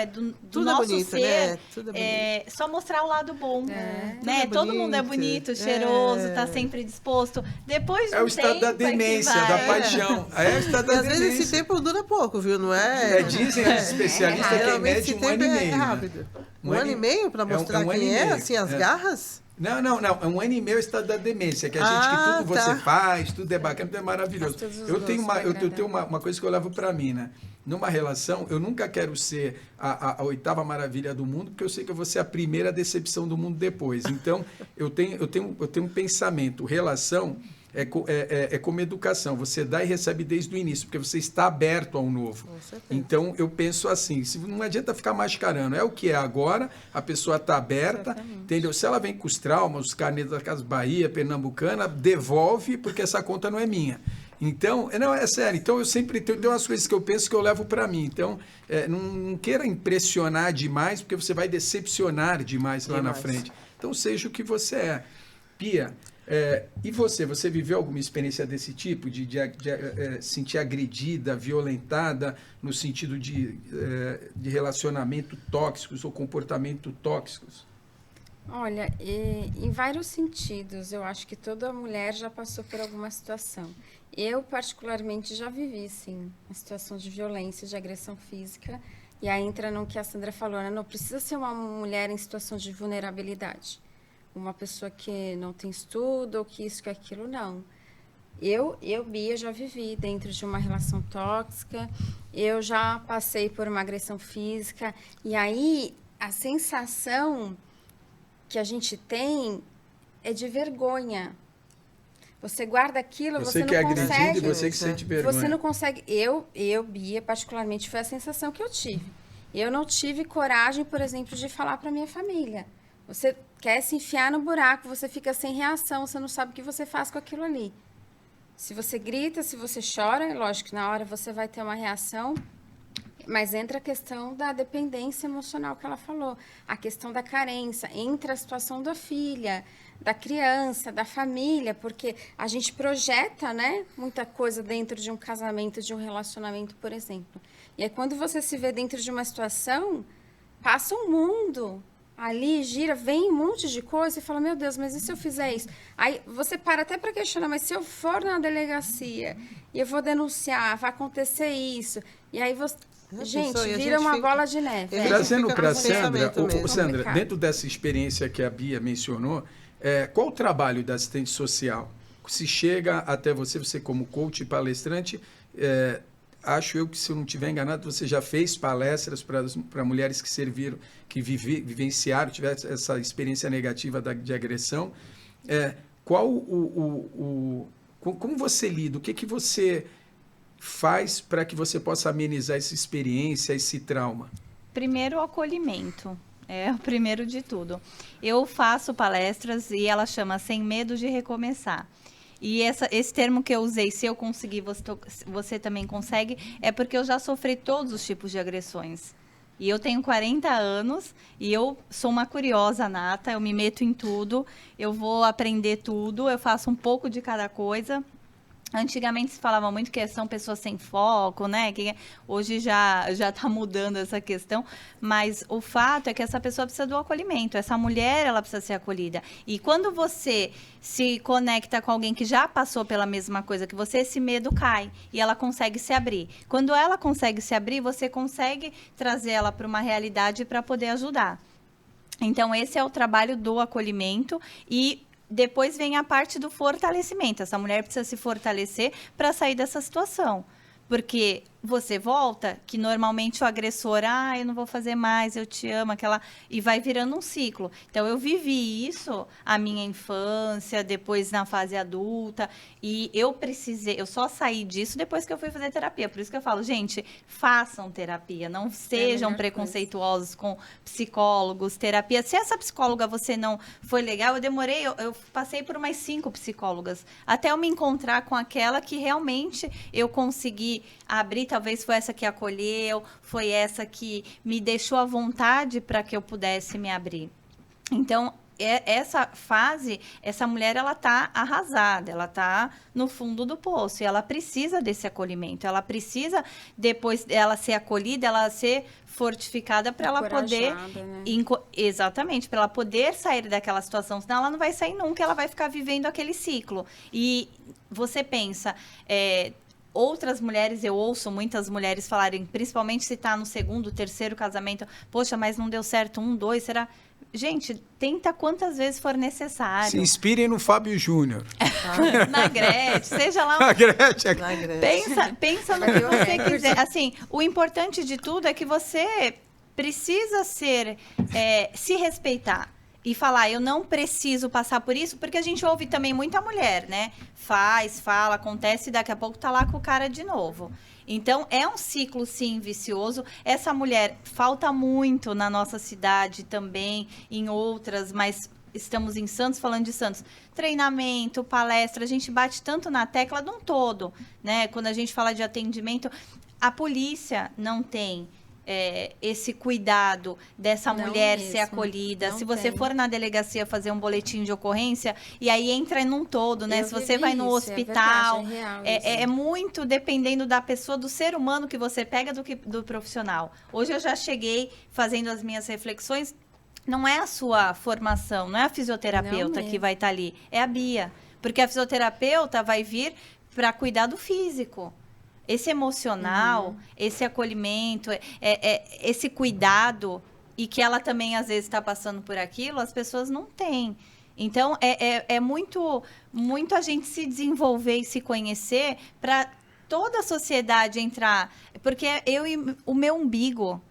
do nosso bonito, ser, né? Tudo é bonito. Só mostrar o lado bom, né? É Todo mundo é bonito, cheiroso, tá sempre disposto. Depois de É o estado da demência, da paixão. É o estado da demência. Às vezes esse tempo dura pouco, viu? Não é? Dizem os especialistas que é média um ano e meio. É rápido. Um ano e meio para mostrar quem é, assim, as garras? Não. É um ano e meio o estado da demência, que a gente, que tudo você faz, tudo é bacana, tudo é maravilhoso. Eu tenho uma coisa que eu levo para mim, né? Numa relação, eu nunca quero ser a oitava maravilha do mundo, porque eu sei que eu vou ser a primeira decepção do mundo depois. Então, eu tenho um pensamento, relação é como educação, você dá e recebe desde o início, porque você está aberto ao novo. Então, eu penso assim, não adianta ficar mascarando, é o que é agora, a pessoa está aberta, entendeu? Se ela vem com os traumas, os carnês da Casa Bahia, Pernambucana, devolve, porque essa conta não é minha. Então, não, é sério, então eu sempre tenho umas coisas que eu penso que eu levo para mim, então não queira impressionar demais, porque você vai decepcionar demais lá na frente. Então, seja o que você é. Pia, e você viveu alguma experiência desse tipo, de sentir agredida, violentada, no sentido de relacionamento tóxicos ou comportamento tóxicos? Olha, em vários sentidos, eu acho que toda mulher já passou por alguma situação. Eu, particularmente, já vivi, sim, uma situação de violência, de agressão física. E aí entra no que a Sandra falou, né? Não precisa ser uma mulher em situação de vulnerabilidade. Uma pessoa que não tem estudo, ou que isso, que aquilo, não. Bia, já vivi dentro de uma relação tóxica, eu já passei por uma agressão física. E aí, a sensação que a gente tem é de vergonha. Você guarda aquilo, você que é não agredido consegue. e você que sente vergonha. Você não consegue. Bia, particularmente, foi a sensação que eu tive. Eu não tive coragem, por exemplo, de falar para minha família. Você quer se enfiar no buraco, você fica sem reação, você não sabe o que você faz com aquilo ali. Se você grita, se você chora, lógico que na hora você vai ter uma reação, mas entra a questão da dependência emocional que ela falou, a questão da carência, entra a situação da filha, da criança, da família, porque a gente projeta, né, muita coisa dentro de um casamento, de um relacionamento, por exemplo. E aí quando você se vê dentro de uma situação, passa um mundo ali, gira, vem um monte de coisa e fala, meu Deus, mas e se eu fizer isso? Aí você para até para questionar, mas se eu for na delegacia e eu vou denunciar, vai acontecer isso, e aí você... Gente, vira uma bola de neve. Trazendo para a Sandra, Sandra, Complicado. dentro dessa experiência que a Bia mencionou, qual o trabalho da assistente social? Se chega até você como coach e palestrante, acho eu que, se eu não estiver enganado, você já fez palestras para mulheres que serviram, que vivenciaram, tiveram essa experiência negativa de agressão. Como você lida? O que você faz para que você possa amenizar essa experiência, esse trauma? Primeiro, o acolhimento. É o primeiro de tudo. Eu faço palestras e ela chama Sem Medo de Recomeçar. E esse termo que eu usei, se eu conseguir, você também consegue, é porque eu já sofri todos os tipos de agressões. E eu tenho 40 anos e eu sou uma curiosa nata, eu me meto em tudo, eu vou aprender tudo, eu faço um pouco de cada coisa. Antigamente se falava muito que são pessoas sem foco, né? Hoje já está mudando essa questão, mas o fato é que essa pessoa precisa do acolhimento, essa mulher ela precisa ser acolhida. E quando você se conecta com alguém que já passou pela mesma coisa que você, esse medo cai e ela consegue se abrir. Quando ela consegue se abrir, você consegue trazer ela para uma realidade para poder ajudar. Então, esse é o trabalho do acolhimento e depois vem a parte do fortalecimento. Essa mulher precisa se fortalecer para sair dessa situação. Porque você volta, que normalmente o agressor, eu não vou fazer mais, eu te amo, e vai virando um ciclo. Então, eu vivi isso a minha infância, depois na fase adulta, e eu só saí disso depois que eu fui fazer terapia. Por isso que eu falo, gente, façam terapia, não sejam preconceituosos com psicólogos, terapia. Se essa psicóloga você não foi legal, eu passei por umas 5 psicólogas, até eu me encontrar com aquela que realmente eu consegui abrir. Talvez foi essa que acolheu, foi essa que me deixou à vontade para que eu pudesse me abrir. Então, essa fase, essa mulher, ela tá arrasada, ela tá no fundo do poço e ela precisa desse acolhimento, ela precisa, depois dela ser acolhida, ela ser fortificada para ela poder... Né? Exatamente, para ela poder sair daquela situação, senão ela não vai sair nunca, ela vai ficar vivendo aquele ciclo. E você pensa... outras mulheres, eu ouço muitas mulheres falarem, principalmente se está no 2º, 3º casamento, poxa, mas não deu certo 1, 2, será? Gente, tenta quantas vezes for necessário. Se inspirem no Fábio Júnior. Na Gretchen, seja lá... Na Gretchen. Pensa no que você quiser. Assim, o importante de tudo é que você precisa se respeitar. E falar, eu não preciso passar por isso, porque a gente ouve também muita mulher, né? Fala, acontece e daqui a pouco tá lá com o cara de novo. Então, é um ciclo, sim, vicioso. Essa mulher falta muito na nossa cidade também, em outras, mas estamos em Santos, falando de Santos. Treinamento, palestra, a gente bate tanto na tecla de um todo, né? Quando a gente fala de atendimento, a polícia não tem... esse cuidado dessa mulher ser acolhida. Se você for na delegacia fazer um boletim de ocorrência, e aí entra num todo, né? Se você vai no hospital, é muito dependendo da pessoa, do ser humano que você pega do profissional. Hoje eu já cheguei fazendo as minhas reflexões não é a sua formação, não é a fisioterapeuta que vai estar ali, é a Bia. Porque a fisioterapeuta vai vir para cuidar do físico. Esse emocional, esse acolhimento, esse cuidado, e que ela também, às vezes, está passando por aquilo, as pessoas não têm. Então, é muito a gente se desenvolver e se conhecer para toda a sociedade entrar. Porque o meu umbigo...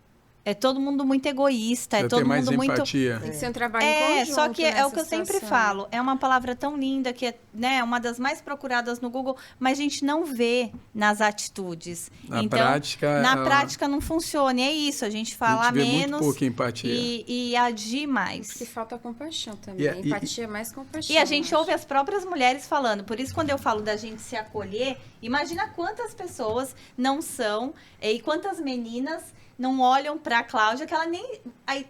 É todo mundo muito egoísta, é todo mundo muito... empatia. Tem que ser um trabalho em conjunto. Só que é o que eu situação. sempre falo, é uma palavra tão linda que é, né, uma das mais procuradas no Google, mas a gente não vê nas atitudes. Na prática não funciona. E é isso, a gente fala a gente vê menos muito pouca empatia. E agir mais. Porque falta compaixão também. Empatia é mais compaixão. E a gente ouve as próprias mulheres falando. Por isso, quando eu falo da gente se acolher, imagina quantas pessoas não são, e quantas meninas não olham para a Cláudia, que ela nem...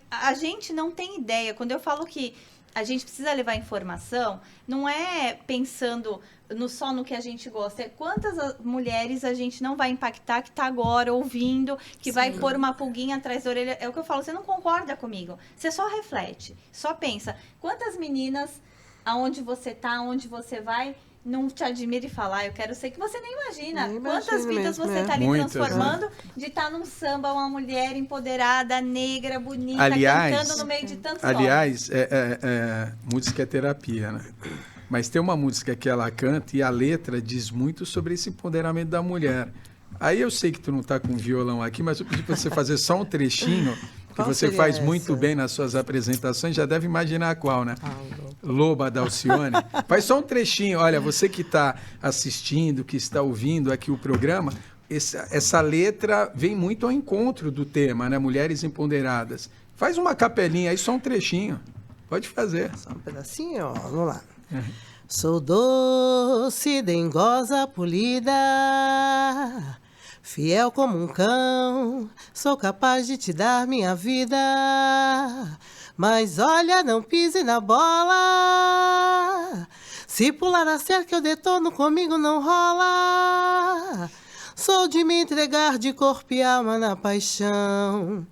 A gente não tem ideia. Quando eu falo que a gente precisa levar informação, não é pensando só no que a gente gosta. É quantas mulheres a gente não vai impactar que está agora ouvindo, que vai pôr uma pulguinha atrás da orelha. É o que eu falo, você não concorda comigo. Você só reflete, só pensa. Quantas meninas, aonde você está, aonde você vai... não te admira e falar, eu quero ser que você nem imagina quantas vidas mesmo, você está ali muitas, transformando, de estar num samba, uma mulher empoderada, negra, bonita, cantando no meio de tantos homens. Aliás, música é terapia, né? Mas tem uma música que ela canta e a letra diz muito sobre esse empoderamento da mulher. Aí eu sei que tu não está com violão aqui, mas eu pedi para você fazer só um trechinho, que você faz muito bem nas suas apresentações, já deve imaginar qual, né? Loba da Alcione. Faz só um trechinho. Olha, você que está assistindo, que está ouvindo aqui o programa, essa letra vem muito ao encontro do tema, né? Mulheres empoderadas. Faz uma capelinha aí, só um trechinho. Pode fazer. Só um pedacinho, ó. Vamos lá. Sou doce, dengosa, polida, fiel como um cão, sou capaz de te dar minha vida. Mas olha, não pise na bola. Se pular a cerca eu detono, comigo não rola. Sou de me entregar de corpo e alma na paixão.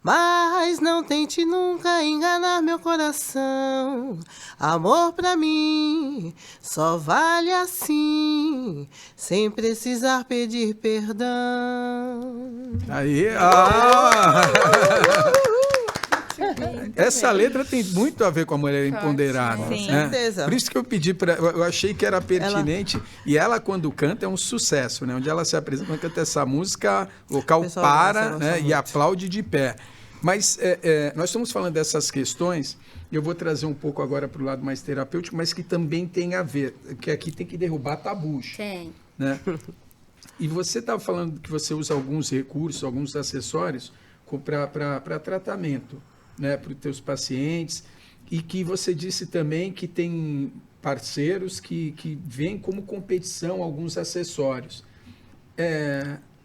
Mas não tente nunca enganar meu coração. Amor pra mim só vale assim, sem precisar pedir perdão. Aí, essa letra tem muito a ver com a mulher empoderada. Sim. Né? Com certeza. Por isso que eu pedi para... Eu achei que era pertinente. E ela, quando canta, é um sucesso, né? Onde ela se apresenta, quando canta essa música, o local para, né? E aplaude de pé. Mas nós estamos falando dessas questões, e eu vou trazer um pouco agora para o lado mais terapêutico, mas que também tem a ver, que aqui tem que derrubar tabus. Tem. Né? E você estava falando que você usa alguns recursos, alguns acessórios para tratamento, né, para os teus pacientes, e que você disse também que tem parceiros que veem como competição alguns acessórios.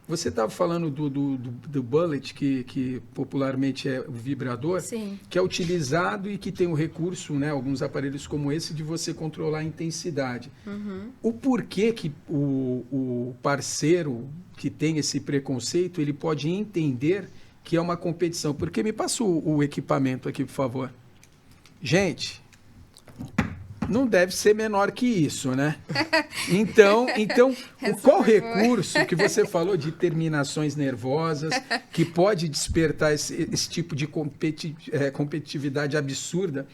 Você estava falando do bullet, que popularmente é o vibrador, Sim. que é utilizado e que tem o recurso, né, alguns aparelhos como esse, de você controlar a intensidade. O porquê que o parceiro que tem esse preconceito, ele pode entender que é uma competição? Porque me passa o equipamento aqui, por favor. Gente, não deve ser menor que isso, né? Então qual recurso que você falou de terminações nervosas que pode despertar esse tipo de competitividade absurda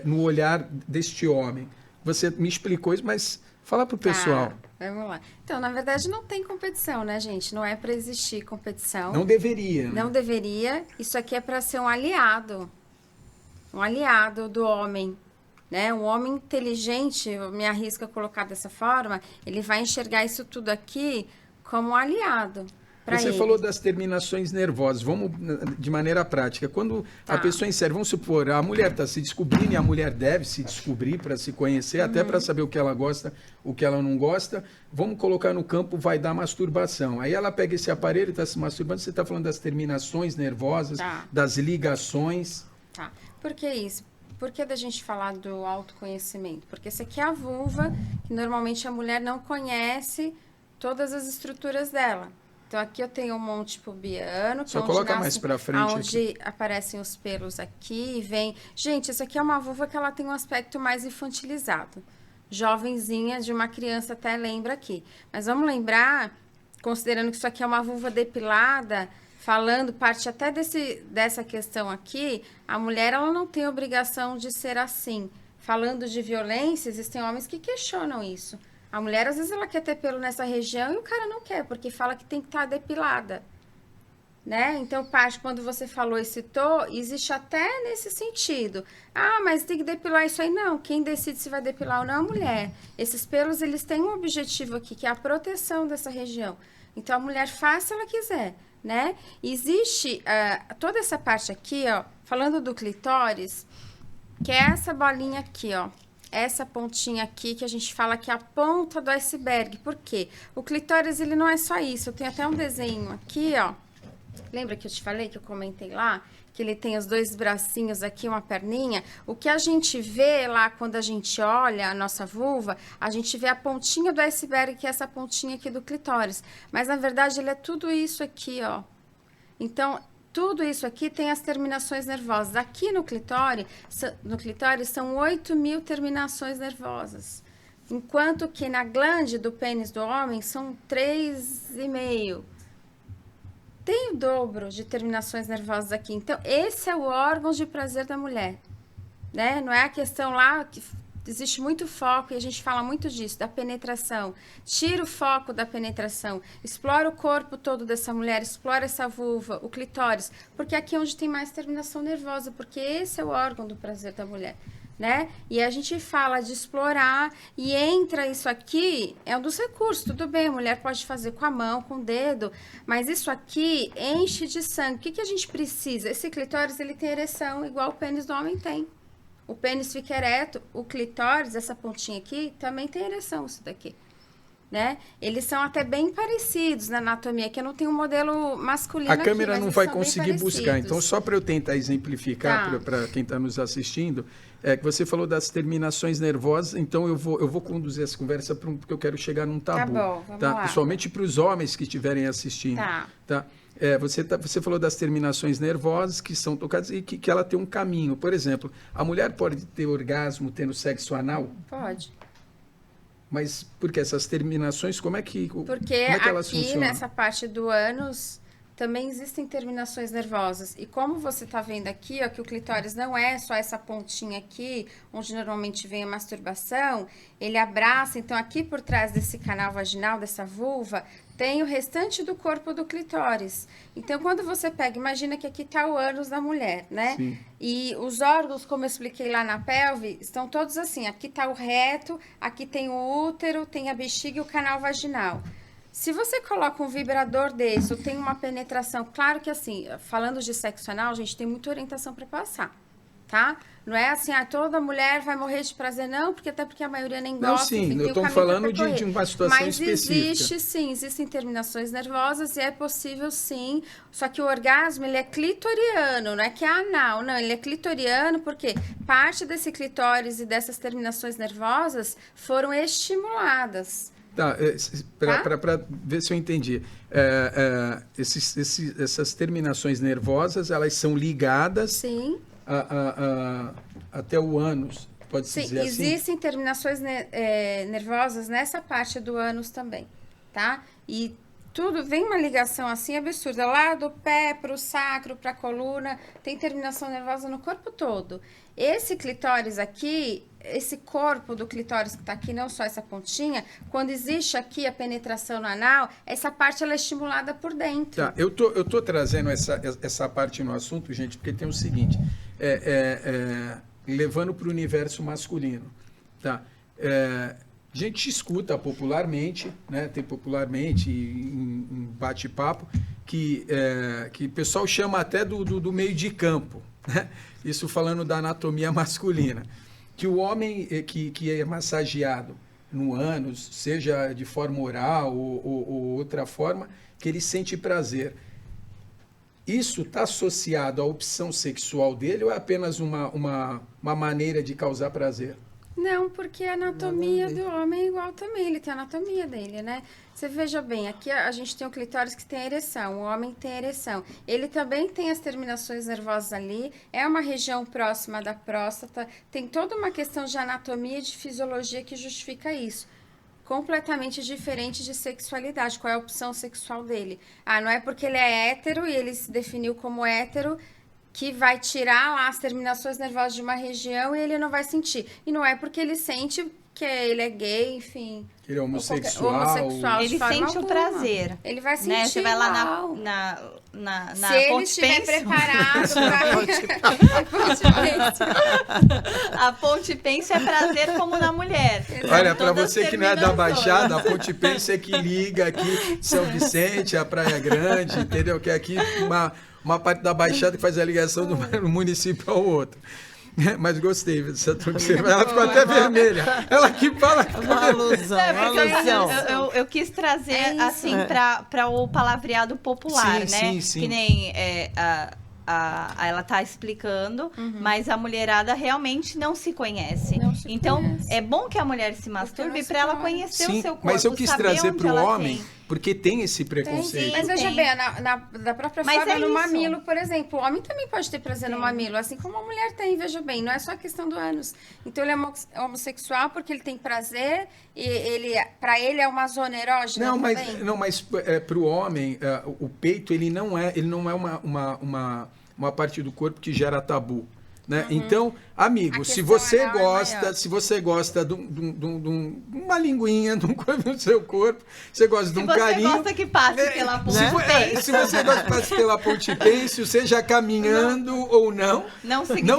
no olhar deste homem? Você me explicou isso, mas fala para o pessoal. Vamos lá. Então, na verdade, não tem competição, né, gente? Não é para existir competição. Não deveria. Né? Não deveria. Isso aqui é para ser um aliado do homem. Né? Um homem inteligente, eu me arrisco a colocar dessa forma, ele vai enxergar isso tudo aqui como um aliado para ele. Você falou das terminações nervosas. Vamos de maneira prática. Quando a pessoa insere, vamos supor, a mulher está se descobrindo e a mulher deve se descobrir para se conhecer, até para saber o que ela gosta, o que ela não gosta. Vamos colocar no campo, vai dar masturbação. Aí ela pega esse aparelho e está se masturbando. Você está falando das terminações nervosas, das ligações. Tá. Por que isso? Por que da gente falar do autoconhecimento? Porque essa aqui é a vulva, que normalmente a mulher não conhece todas as estruturas dela. Então, aqui eu tenho um monte pubiano. Só coloca mais pra frente onde aparecem os pelos aqui e vem... Gente, isso aqui é uma vulva que ela tem um aspecto mais infantilizado. Jovenzinha, de uma criança até lembra aqui. Mas vamos lembrar, considerando que isso aqui é uma vulva depilada, falando, parte até dessa questão aqui, a mulher ela não tem obrigação de ser assim. Falando de violência, existem homens que questionam isso. A mulher, às vezes, ela quer ter pelo nessa região e o cara não quer, porque fala que tem que estar depilada. Né? Então, parte, quando você falou e citou, existe até nesse sentido. Ah, mas tem que depilar isso aí. Não, quem decide se vai depilar ou não é a mulher. Esses pelos, eles têm um objetivo aqui, que é a proteção dessa região. Então, a mulher faz se ela quiser, né? Existe toda essa parte aqui, ó, falando do clitóris, que é essa bolinha aqui, ó. Essa pontinha aqui que a gente fala que é a ponta do iceberg. Por quê? O clitóris, ele não é só isso. Eu tenho até um desenho aqui, ó. Lembra que eu te falei, que eu comentei lá? Que ele tem os dois bracinhos aqui, uma perninha. O que a gente vê lá, quando a gente olha a nossa vulva, a gente vê a pontinha do iceberg, que é essa pontinha aqui do clitóris. Mas, na verdade, ele é tudo isso aqui, ó. Então, tudo isso aqui tem as terminações nervosas. Aqui no clitóris são 8.000 terminações nervosas. Enquanto que na glande do pênis do homem são 3,5. Tem o dobro de terminações nervosas aqui. Então, esse é o órgão de prazer da mulher, né? Não é a questão lá que existe muito foco, e a gente fala muito disso, da penetração. Tira o foco da penetração. Explora o corpo todo dessa mulher, explora essa vulva, o clitóris, porque aqui é onde tem mais terminação nervosa, porque esse é o órgão do prazer da mulher. Né? E a gente fala de explorar e entra isso aqui, é um dos recursos, tudo bem, a mulher pode fazer com a mão, com o dedo, mas isso aqui enche de sangue. O que, que a gente precisa? Esse clitóris, ele tem ereção igual o pênis do homem tem. O pênis fica ereto, o clitóris, essa pontinha aqui, também tem ereção, isso daqui. Né? Eles são até bem parecidos na anatomia, que eu não tenho um modelo masculino aqui. A câmera não vai conseguir buscar, então só para eu tentar exemplificar para quem está nos assistindo, que você falou das terminações nervosas, então eu vou conduzir essa conversa porque eu quero chegar num tabu. Tá bom, vamos lá. Principalmente para os homens que estiverem assistindo. Tá? Você falou das terminações nervosas que são tocadas e que ela tem um caminho. Por exemplo, a mulher pode ter orgasmo tendo sexo anal? Pode. Mas porque essas terminações, como é que elas aqui funcionam? Nessa parte do ânus também existem terminações nervosas. E como você está vendo aqui, ó, que o clitóris não é só essa pontinha aqui, onde normalmente vem a masturbação, ele abraça, então aqui por trás desse canal vaginal, dessa vulva, tem o restante do corpo do clitóris. Então, quando você pega, imagina que aqui está o ânus da mulher, né? Sim. E os órgãos, como eu expliquei lá na pelve, estão todos assim. Aqui está o reto, aqui tem o útero, tem a bexiga e o canal vaginal. Se você coloca um vibrador desse, ou tem uma penetração, claro que assim, falando de sexo anal, a gente tem muita orientação para passar, tá? Não é assim, toda mulher vai morrer de prazer, não, até porque a maioria nem gosta. Não, sim, enfim, eu estou falando de uma situação específica. Mas existe, sim, existem terminações nervosas e é possível, sim. Só que o orgasmo, ele é clitoriano, não é que é anal, não, ele é clitoriano porque parte desse clitóris e dessas terminações nervosas foram estimuladas. Tá, para ver se eu entendi. Essas terminações nervosas, elas são ligadas Sim. Até o ânus, pode-se dizer assim? Sim, existem terminações nervosas nessa parte do ânus também, tá? E tudo, vem uma ligação assim absurda, lá do pé para o sacro, para a coluna, tem terminação nervosa no corpo todo. Esse clitóris aqui, esse corpo do clitóris que está aqui, não só essa pontinha, quando existe aqui a penetração no anal, essa parte ela é estimulada por dentro. Tá, eu tô trazendo essa parte no assunto, gente, porque tem o seguinte, levando para o universo masculino, tá? A gente escuta popularmente, né? Tem popularmente em bate-papo que o pessoal chama até do meio de campo, né? Isso falando da anatomia masculina, que o homem que é massageado no ânus, seja de forma oral ou outra forma, que ele sente prazer. Isso está associado à opção sexual dele ou é apenas uma maneira de causar prazer? Não, porque a anatomia do homem é igual também, ele tem a anatomia dele, né? Você veja bem, aqui a gente tem o clitóris que tem ereção, o homem tem ereção. Ele também tem as terminações nervosas ali, é uma região próxima da próstata, tem toda uma questão de anatomia e de fisiologia que justifica isso. Completamente diferente de sexualidade, qual é a opção sexual dele. Ah, não é porque ele é hétero e ele se definiu como hétero que vai tirar lá as terminações nervosas de uma região e ele não vai sentir. E não é porque ele sente que ele é gay, enfim. Ele é homossexual. Ele sente o prazer. Ele vai sentir. Né? Você vai lá na Se ele estiver preparado para a ponte pense é prazer como na mulher. Olha, para você que não é da Baixada, a ponte pense é que liga aqui São Vicente, a Praia Grande, entendeu? Que é aqui uma parte da Baixada que faz a ligação do município ao outro. Mas gostei dessa troca. Ela ficou até vermelha. Ela que fala que uma alusão, eu quis trazer assim para o palavreado popular, né? Sim. Que nem ela tá explicando, mas a mulherada realmente não se conhece. Então, é bom que a mulher se masturbe para ela conhecer o seu corpo. Mas eu quis trazer para o homem, porque tem esse preconceito. Mas veja bem, da própria forma no mamilo, por exemplo, o homem também pode ter prazer no mamilo, assim como a mulher tem, veja bem, não é só questão do ânus. Então ele é homossexual porque ele tem prazer e para ele é uma zona erógena também. Mas para o homem, o peito ele não é uma parte do corpo que gera tabu. Né? Então, amigo, se você gosta de uma linguinha no seu corpo, você gosta de um carinho... Se você gosta que passe pela ponte pêncil. Se você gosta que passe pela ponte pêncil, seja caminhando ou não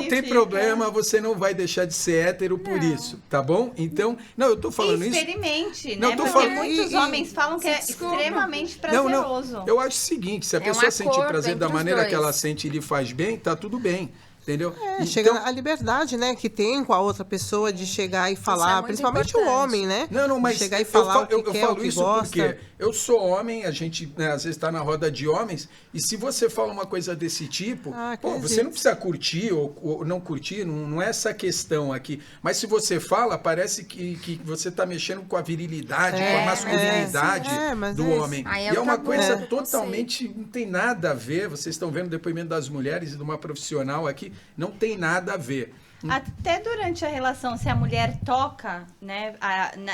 tem problema, você não vai deixar de ser hétero por isso, tá bom? Então, eu tô falando isso... Experimente, né? Porque muitos homens falam que é extremamente prazeroso. Eu acho o seguinte, se a pessoa sente prazer da maneira que ela sente e lhe faz bem, tá tudo bem. Entendeu? Chega a liberdade, né, que tem com a outra pessoa de chegar e falar, principalmente o homem, né? Mas chegar e falar eu falo isso porque eu sou homem, a gente às vezes está na roda de homens, e se você fala uma coisa desse tipo, você não precisa curtir ou não curtir, não é essa questão aqui. Mas se você fala, parece que você está mexendo com a virilidade, com a masculinidade do homem. E é uma coisa totalmente, não tem nada a ver. Vocês estão vendo o depoimento das mulheres e de uma profissional aqui, não tem nada a ver. Até durante a relação, se a mulher toca, né,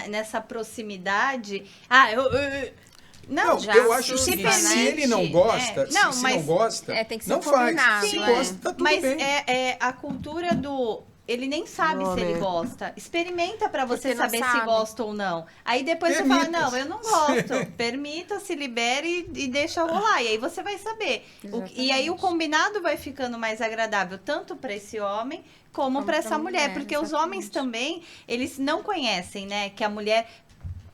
nessa proximidade... eu acho o seguinte, se ele não gosta, não gosta, tem que ser não faz. Se gosta, tá tudo bem. Mas é a cultura do... Ele nem sabe se ele gosta. Experimenta para você saber se gosta ou não. Aí depois você fala, não, eu não gosto. Permita, se libere e deixa rolar. E aí você vai saber. E aí o combinado vai ficando mais agradável, tanto para esse homem como para essa mulher. Porque os homens também, eles não conhecem, né? Que a mulher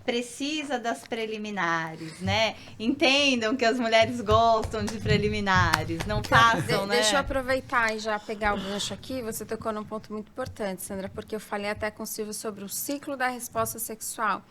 precisa das preliminares, né? Entendam que as mulheres gostam de preliminares, não façam, né? Deixa eu aproveitar e já pegar o gancho aqui. Você tocou num ponto muito importante, Sandra, porque eu falei até com o Silvio sobre o ciclo da resposta sexual.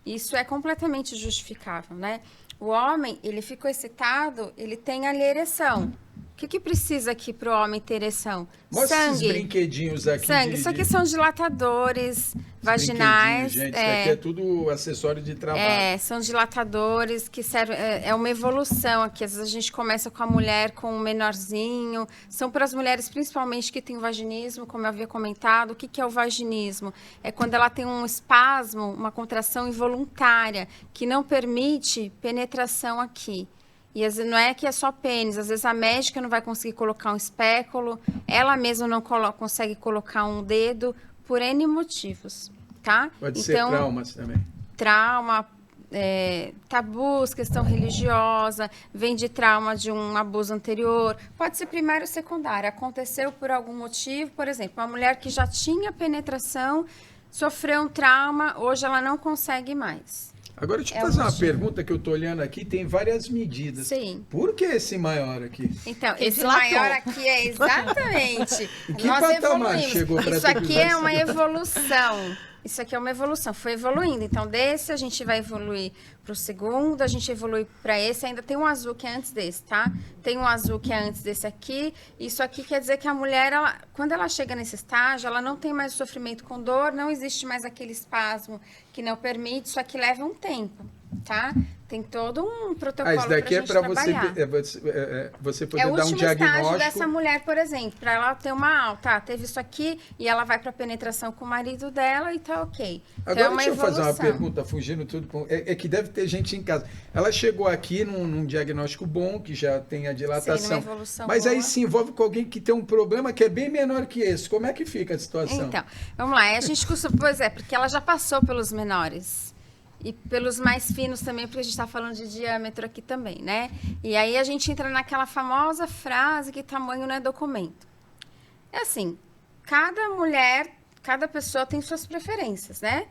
Isso é completamente justificável, né? O homem, ele ficou excitado, ele tem ali ereção. O que precisa aqui para o homem ter ereção? Mostra esses brinquedinhos aqui. Sangue. Isso aqui são dilatadores vaginais. Gente, isso aqui é tudo acessório de trabalho. São dilatadores que servem... É uma evolução aqui. Às vezes a gente começa com a mulher com um menorzinho. São para as mulheres, principalmente, que têm vaginismo, como eu havia comentado. O que é o vaginismo? É quando ela tem um espasmo, uma contração involuntária, que não permite penetração aqui. E às vezes não é que é só pênis, às vezes a médica não vai conseguir colocar um espéculo, ela mesma não consegue colocar um dedo, por N motivos, tá? Pode ser traumas também. Trauma, tabus, questão religiosa, vem de trauma de um abuso anterior, pode ser primário ou secundário, aconteceu por algum motivo, por exemplo, uma mulher que já tinha penetração, sofreu um trauma, hoje ela não consegue mais. Agora, deixa eu fazer uma pergunta que eu estou olhando aqui, tem várias medidas. Sim. Por que esse maior aqui? Então, esse maior aqui é exatamente... Em que patamar chegou para isso aqui é uma evolução. Isso aqui é uma evolução, foi evoluindo. Então, desse a gente vai evoluir para o segundo, a gente evolui para esse. Ainda tem um azul que é antes desse, tá? Tem um azul que é antes desse aqui. Isso aqui quer dizer que a mulher, quando ela chega nesse estágio, ela não tem mais sofrimento com dor, não existe mais aquele espasmo que não permite. Isso aqui leva um tempo, tá? Tem todo um protocolo isso daqui é para você poder dar um diagnóstico. É o último estágio dessa mulher, por exemplo, para ela ter uma alta. Teve isso aqui e ela vai para penetração com o marido dela e tá ok. Então, agora deixa eu fazer uma pergunta, fugindo tudo. É que deve ter gente em casa. Ela chegou aqui num diagnóstico bom, que já tem a dilatação. Sim, uma evolução mas boa. Aí se envolve com alguém que tem um problema que é bem menor que esse. Como é que fica a situação? Então, vamos lá. A gente costuma, pois é, porque ela já passou pelos menores. E pelos mais finos também, porque a gente está falando de diâmetro aqui também, né? E aí a gente entra naquela famosa frase que tamanho não é documento. É assim, cada mulher, cada pessoa tem suas preferências, né?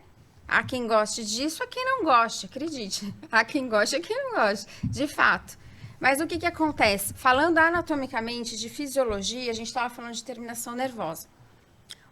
Há quem goste disso, há quem não goste, acredite. Há quem goste, há quem não goste, de fato. Mas o que acontece? Falando anatomicamente de fisiologia, a gente estava falando de terminação nervosa.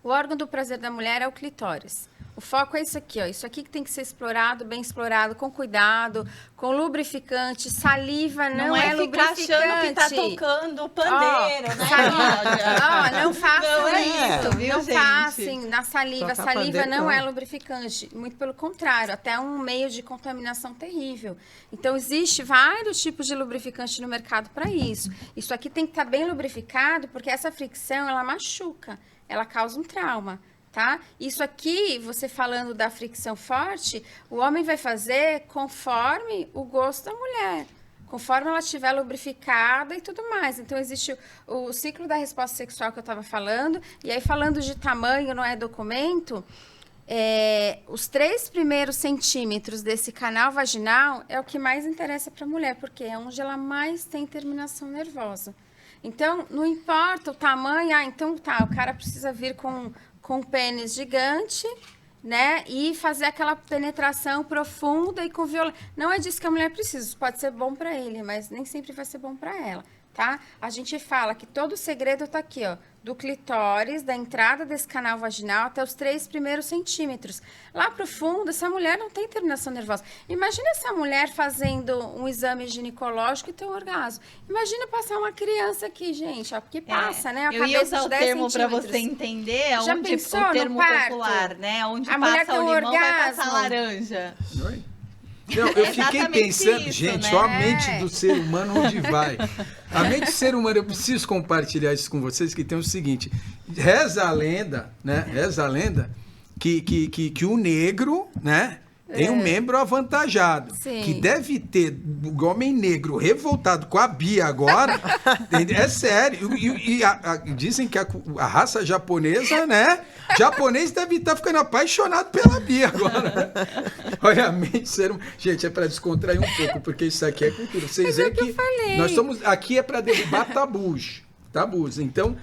O órgão do prazer da mulher é o clitóris. O foco é isso aqui, ó. Isso aqui que tem que ser explorado, bem explorado, com cuidado, com lubrificante. Saliva não é lubrificante. Não é ficar achando que tá tocando o pandeiro, né? Saliva. Não façam isso, viu, não gente? Passem na saliva. Tocar Saliva pandeiro, não não. é lubrificante. Muito pelo contrário, até um meio de contaminação terrível. Então, existe vários tipos de lubrificante no mercado para isso. Isso aqui tem que estar bem lubrificado, porque essa fricção, ela machuca. Ela causa um trauma. Tá? Isso aqui, você falando da fricção forte, o homem vai fazer conforme o gosto da mulher, conforme ela estiver lubrificada e tudo mais. Então, existe o ciclo da resposta sexual que eu estava falando, e aí falando de tamanho, não é documento, os 3 primeiros centímetros desse canal vaginal é o que mais interessa para a mulher, porque é onde ela mais tem terminação nervosa. Então, não importa o tamanho, então tá, o cara precisa vir com um pênis gigante, né? E fazer aquela penetração profunda e com violência. Não é disso que a mulher precisa, isso pode ser bom para ele, mas nem sempre vai ser bom para ela, tá? A gente fala que todo o segredo tá aqui, ó, do clitóris, da entrada desse canal vaginal até os 3 primeiros centímetros. Lá pro fundo, essa mulher não tem terminação nervosa. Imagina essa mulher fazendo um exame ginecológico e ter um orgasmo. Imagina passar uma criança aqui, gente, ó, porque passa, né? A eu ia cabeça usar o de 10 termo para centímetros. você entender, Já onde pensou o no termo parto? popular, né? Onde A mulher passa tem o um limão, vai passar a orgasmo. laranja. Oi? Não, eu fiquei exatamente pensando, isso, gente, né? ó, a mente do ser humano onde vai. A mente do ser humano, eu preciso compartilhar isso com vocês, que tem o seguinte, reza a lenda, né? Reza a lenda que o negro, né? Tem um membro avantajado. Sim. Que deve ter o homem negro revoltado com a Bia agora. É sério. Dizem que a raça japonesa, né? Japonês deve estar ficando apaixonado pela Bia agora. Olha, a mente ser humano. Gente, é para descontrair um pouco, porque isso aqui é cultura. Vocês veem que nós estamos. Aqui é para derrubar tabus. Tabus. Então.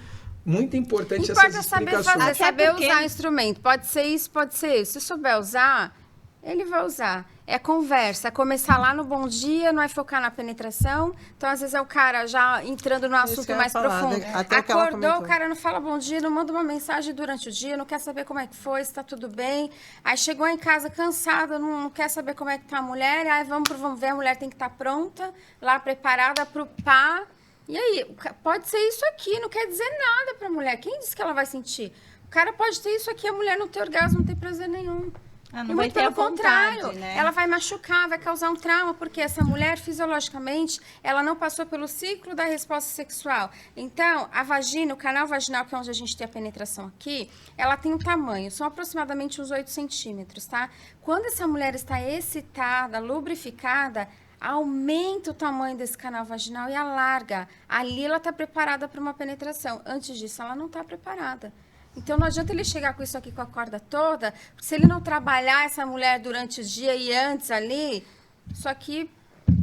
Muito importante essas explicações. Saber fazer, saber usar o instrumento. Pode ser isso, pode ser isso. Se souber usar, ele vai usar. É conversa, é começar lá no bom dia, não é focar na penetração. Então, às vezes, é o cara já entrando no assunto mais profundo. Acordou, o cara não fala bom dia, não manda uma mensagem durante o dia, não quer saber como é que foi, se tá tudo bem. Aí chegou em casa cansado, não quer saber como é que tá a mulher. Aí vamos ver, a mulher tem que estar pronta, lá preparada pro pá. E aí, pode ser isso aqui, não quer dizer nada pra mulher. Quem disse que ela vai sentir? O cara pode ter isso aqui, a mulher não ter orgasmo, não ter prazer nenhum. Não vai ter pelo contrário, né? Ela vai machucar, vai causar um trauma, porque essa mulher, fisiologicamente, ela não passou pelo ciclo da resposta sexual. Então, a vagina, o canal vaginal, que é onde a gente tem a penetração aqui, ela tem um tamanho, são aproximadamente uns 8 centímetros, tá? Quando essa mulher está excitada, lubrificada, aumenta o tamanho desse canal vaginal e alarga. Ali ela está preparada para uma penetração. Antes disso, ela não está preparada. Então, não adianta ele chegar com isso aqui com a corda toda, porque se ele não trabalhar essa mulher durante o dia e antes ali, isso aqui...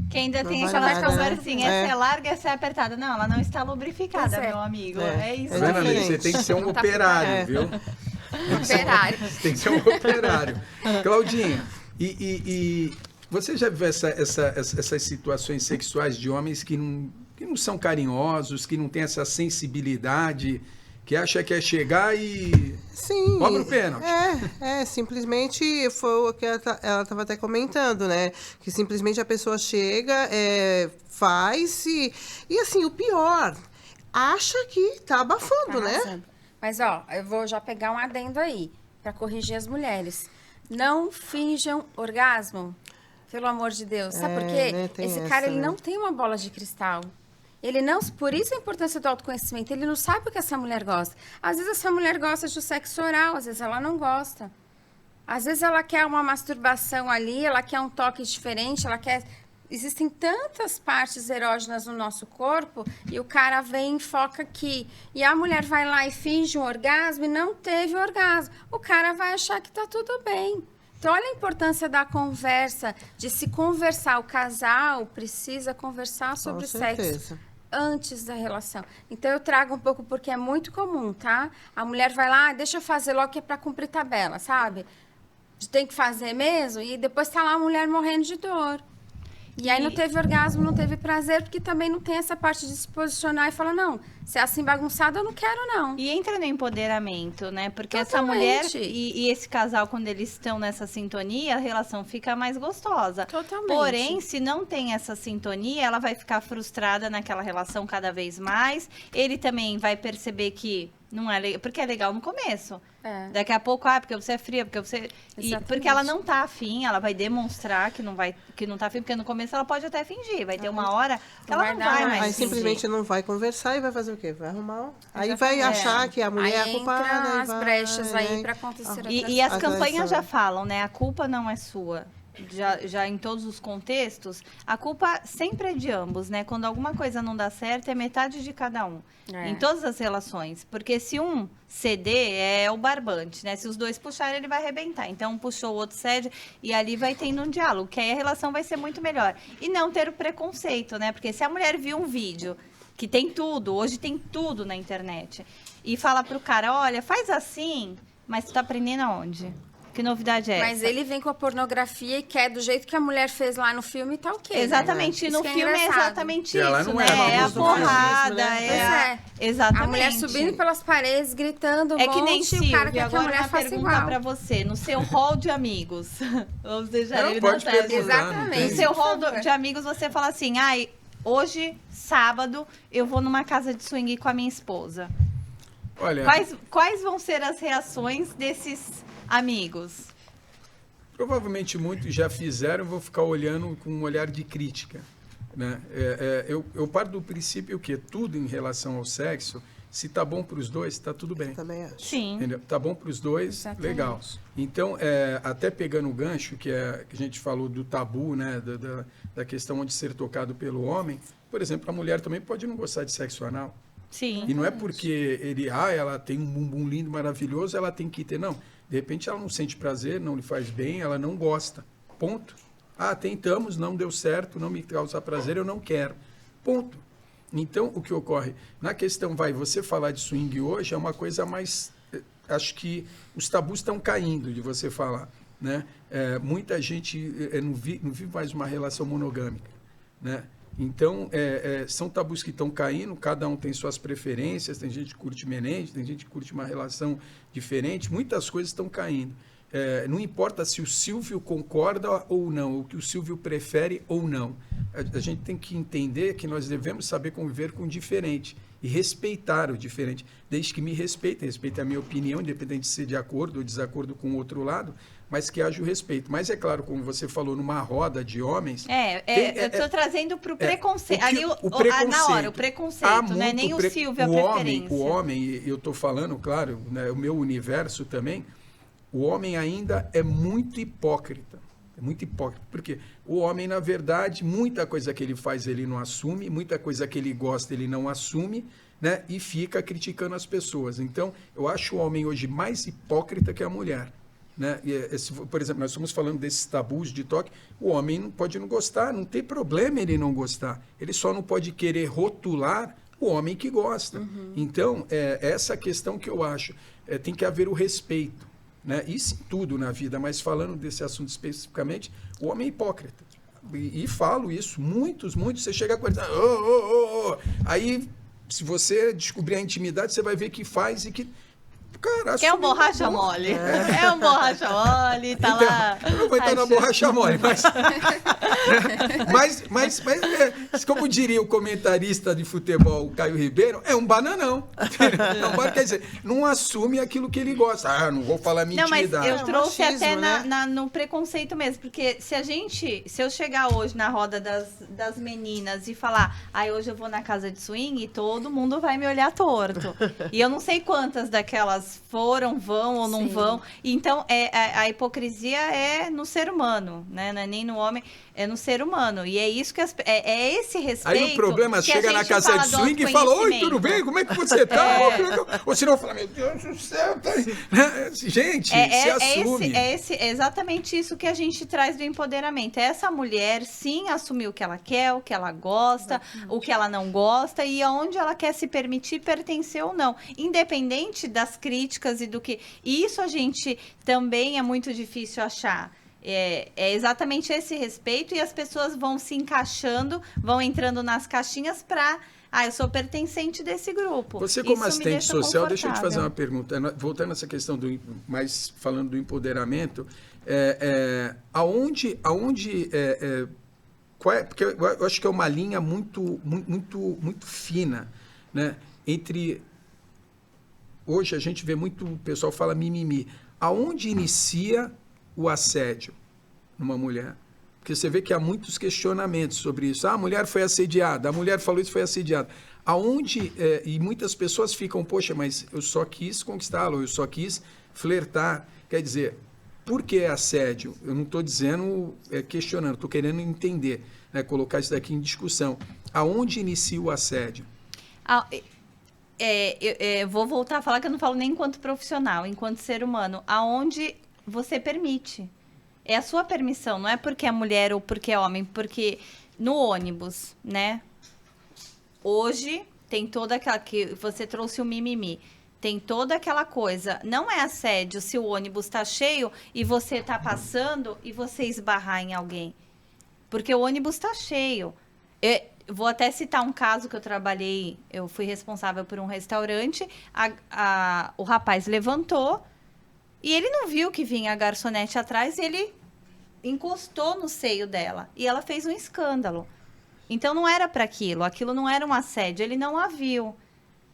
Que ainda não tem vai aquela nada, conversinha, essa é larga, essa é apertada. Não, ela não está lubrificada, meu amigo. É isso É aí. diferente. Você tem que ser um operário, viu? Operário. Tem que ser um operário. Claudinha, e você já viu essas situações sexuais de homens que não são carinhosos, que não têm essa sensibilidade, que acha que é chegar e... Sim, cobra o pênalti. Simplesmente foi o que ela estava até comentando, né? Que simplesmente a pessoa chega, faz e assim, o pior, acha que tá abafando, né? Arrasando. Mas, ó, eu vou já pegar um adendo aí, para corrigir as mulheres. Não finjam orgasmo, pelo amor de Deus. Sabe por quê? Né, Esse cara, ele né? não tem uma bola de cristal. Ele não, por isso a importância do autoconhecimento. Ele não sabe o que essa mulher gosta. Às vezes essa mulher gosta de sexo oral, às vezes ela não gosta. Às vezes ela quer uma masturbação ali, ela quer um toque diferente, ela quer... Existem tantas partes erógenas no nosso corpo e o cara vem e foca aqui. E a mulher vai lá e finge um orgasmo e não teve orgasmo. O cara vai achar que tá tudo bem. Então, olha a importância da conversa, de se conversar. O casal precisa conversar sobre sexo antes da relação. Então, eu trago um pouco porque é muito comum, tá? A mulher vai lá, deixa eu fazer logo que é para cumprir tabela, sabe? Tem que fazer mesmo e depois tá lá a mulher morrendo de dor. E aí não teve orgasmo, não teve prazer, porque também não tem essa parte de se posicionar e falar, não, se é assim bagunçado, eu não quero, não. E entra no empoderamento, né? Porque essa Totalmente. mulher e esse casal, quando eles estão nessa sintonia, a relação fica mais gostosa. Totalmente. Porém, se não tem essa sintonia, ela vai ficar frustrada naquela relação cada vez mais. Ele também vai perceber que não é legal, porque é legal no começo. É. Daqui a pouco, porque você é fria, porque você... porque ela não tá afim, ela vai demonstrar que não tá afim, porque no começo ela pode até fingir. Vai ter uma hora que ela não vai mais Aí fingir. simplesmente não vai conversar e vai fazer o quê? Vai arrumar. Aí vai achar que a mulher aí é culpada. entra as brechas aí né? para acontecer E as As campanhas traições. já falam, né? A culpa não é sua. Já em todos os contextos, a culpa sempre é de ambos, né? Quando alguma coisa não dá certo, é metade de cada um. É. Em todas as relações. Porque se um ceder, é o barbante, né? Se os dois puxarem, ele vai arrebentar. Então, um puxou, o outro cede, e ali vai tendo um diálogo, que aí a relação vai ser muito melhor. E não ter o preconceito, né? Porque se a mulher viu um vídeo que tem tudo, hoje tem tudo na internet, e fala pro cara, olha, faz assim, mas tu tá aprendendo aonde? Que novidade é Mas essa? ele vem com a pornografia e quer do jeito que a mulher fez lá no filme e tá o quê? Exatamente, né? no Isso que filme é engraçado. exatamente E ela isso, não né? é uma É a abuso do machismo, porrada, né? Exatamente. A mulher subindo pelas paredes, gritando um É que nem monte, e o cara Silvia, quer que a agora mulher uma faça pergunta igual. pra você. No seu hall de amigos, vamos deixar Não, ele pode na testa. perguntar, não Exatamente. tem- No seu Por hall favor. de amigos, você fala assim, ai, hoje, sábado, eu vou numa casa de swing com a minha esposa. Olha, Quais vão ser as reações desses amigos? provavelmente muitos já fizeram, vou ficar olhando com um olhar de crítica. Né? Eu parto do princípio que tudo em relação ao sexo, se tá bom para os dois, tá tudo bem. Também acho. Sim. Entendeu? Tá bom para os dois, Exatamente. legal. Então, até pegando o gancho, que a gente falou do tabu, né? Da questão de ser tocado pelo homem, por exemplo, a mulher também pode não gostar de sexo anal. Sim. E não é porque ela tem um bumbum lindo, maravilhoso, ela tem que ter, não. De repente ela não sente prazer, não lhe faz bem, ela não gosta. Ponto. Tentamos, não deu certo, não me causa prazer, eu não quero. Ponto. Então, o que ocorre? Na questão, você falar de swing hoje é uma coisa mais... Acho que os tabus estão caindo de você falar. Né? Muita gente não vive mais uma relação monogâmica. Né? Então, são tabus que estão caindo, cada um tem suas preferências, tem gente que curte Menezes, tem gente que curte uma relação diferente, muitas coisas estão caindo. Não importa se o Silvio concorda ou não, o que o Silvio prefere ou não. A gente tem que entender que nós devemos saber conviver com o diferente e respeitar o diferente, desde que me respeite a minha opinião, independente de ser de acordo ou desacordo com o outro lado, mas que haja o respeito. Mas é claro, como você falou, numa roda de homens... eu estou trazendo para o preconceito. Ali, preconceito. na hora, o preconceito, não é nem o Silvio a preferência. O homem, eu estou falando, claro, né, o meu universo também, o homem ainda é muito hipócrita. É muito hipócrita. Porque o homem, na verdade, muita coisa que ele faz ele não assume, muita coisa que ele gosta ele não assume, né, e fica criticando as pessoas. Então, eu acho o homem hoje mais hipócrita que a mulher. Né? Por exemplo, nós estamos falando desses tabus de toque, o homem não pode não gostar, não tem problema ele não gostar, ele só não pode querer rotular o homem que gosta. Então, essa questão que eu acho, tem que haver o respeito, né? Isso em tudo na vida, mas falando desse assunto especificamente, o homem é hipócrita. E falo isso, muitos, você chega com ele, aí se você descobrir a intimidade, você vai ver que faz e que... Cara, Que é um borracha mole. É um borracha mole, tá então, lá. Não vai estar na borracha mole, mas como diria o comentarista de futebol, o Caio Ribeiro, é um bananão. Não, quer dizer, não assume aquilo que ele gosta. Ah, não vou falar minha intimidade. Mas eu trouxe machismo, até né? no preconceito mesmo, porque se eu chegar hoje na roda das meninas e falar, hoje eu vou na casa de swing, todo mundo vai me olhar torto. E eu não sei quantas daquelas vão ou não Sim. vão. Então, a hipocrisia é no ser humano, né? Não é nem no homem, é no ser humano. E é isso que é esse respeito. Aí o problema que chega a na gente casa fala de do swing e fala, oi, tudo autoconhecimento. bem? Como é que você tá? Ou senão fala, meu Deus do céu. Gente, se assume. É exatamente isso que a gente traz do empoderamento. Essa mulher, sim, assumir o que ela quer, o que ela gosta, o que ela não gosta e aonde ela quer se permitir pertencer ou não. Independente das críticas e do que... E isso a gente também é muito difícil achar. É exatamente esse respeito e as pessoas vão se encaixando, vão entrando nas caixinhas para... eu sou pertencente desse grupo. Você, como Isso me assistente deixa social, deixa eu te fazer confortável. uma pergunta. Voltando a essa questão mais falando do empoderamento, porque eu acho que é uma linha muito fina, né? Entre... Hoje a gente vê muito, o pessoal fala mimimi. Aonde inicia o assédio numa mulher? Porque você vê que há muitos questionamentos sobre isso. A mulher foi assediada, a mulher falou isso, foi assediada. Aonde, e muitas pessoas ficam, poxa, mas eu só quis conquistá-lo, eu só quis flertar. Quer dizer, por que assédio? Eu não estou dizendo, questionando, estou querendo entender, né, colocar isso daqui em discussão. Aonde inicia o assédio? Eu vou voltar a falar que eu não falo nem enquanto profissional, enquanto ser humano. Aonde você permite. É a sua permissão, não é porque é mulher ou porque é homem, porque no ônibus, né? Hoje tem toda aquela que você trouxe o mimimi. Tem toda aquela coisa. Não é assédio se o ônibus está cheio e você está passando e você esbarrar em alguém. Porque o ônibus está cheio. Vou até citar um caso que eu trabalhei, eu fui responsável por um restaurante, o rapaz levantou e ele não viu que vinha a garçonete atrás e ele encostou no seio dela e ela fez um escândalo. Então não era para aquilo não era um assédio, ele não a viu.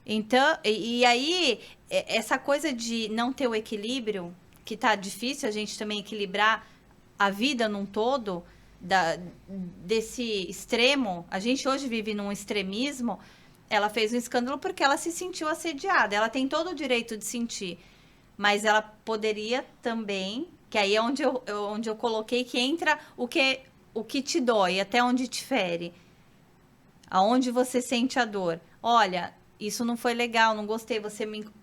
Então, e aí, essa coisa de não ter o equilíbrio, que tá difícil a gente também equilibrar a vida num todo, desse extremo, a gente hoje vive num extremismo, ela fez um escândalo porque ela se sentiu assediada, ela tem todo o direito de sentir, mas ela poderia também, que aí é onde eu coloquei que entra o que te dói, até onde te fere, aonde você sente a dor. Olha, isso não foi legal, não gostei,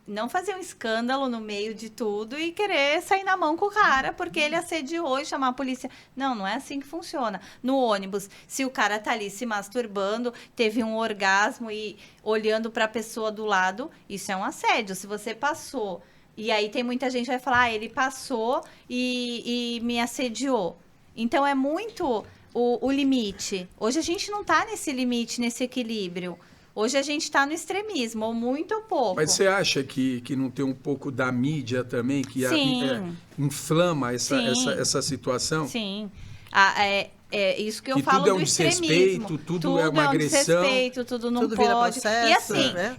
não fazer um escândalo no meio de tudo e querer sair na mão com o cara, porque ele assediou e chamar a polícia. Não é assim que funciona. No ônibus, se o cara tá ali se masturbando, teve um orgasmo e olhando para a pessoa do lado, isso é um assédio. Se você passou, e aí tem muita gente que vai falar, ele passou e me assediou. Então é muito o limite. Hoje a gente não tá nesse limite, nesse equilíbrio. Hoje a gente está no extremismo, ou muito ou pouco. Mas você acha que não tem um pouco da mídia também, que inflama essa situação? Sim. É isso que eu que falo tudo é um do extremismo. desrespeito, tudo é uma agressão. Desrespeito, tudo não tudo pode. vira processo, E assim, né?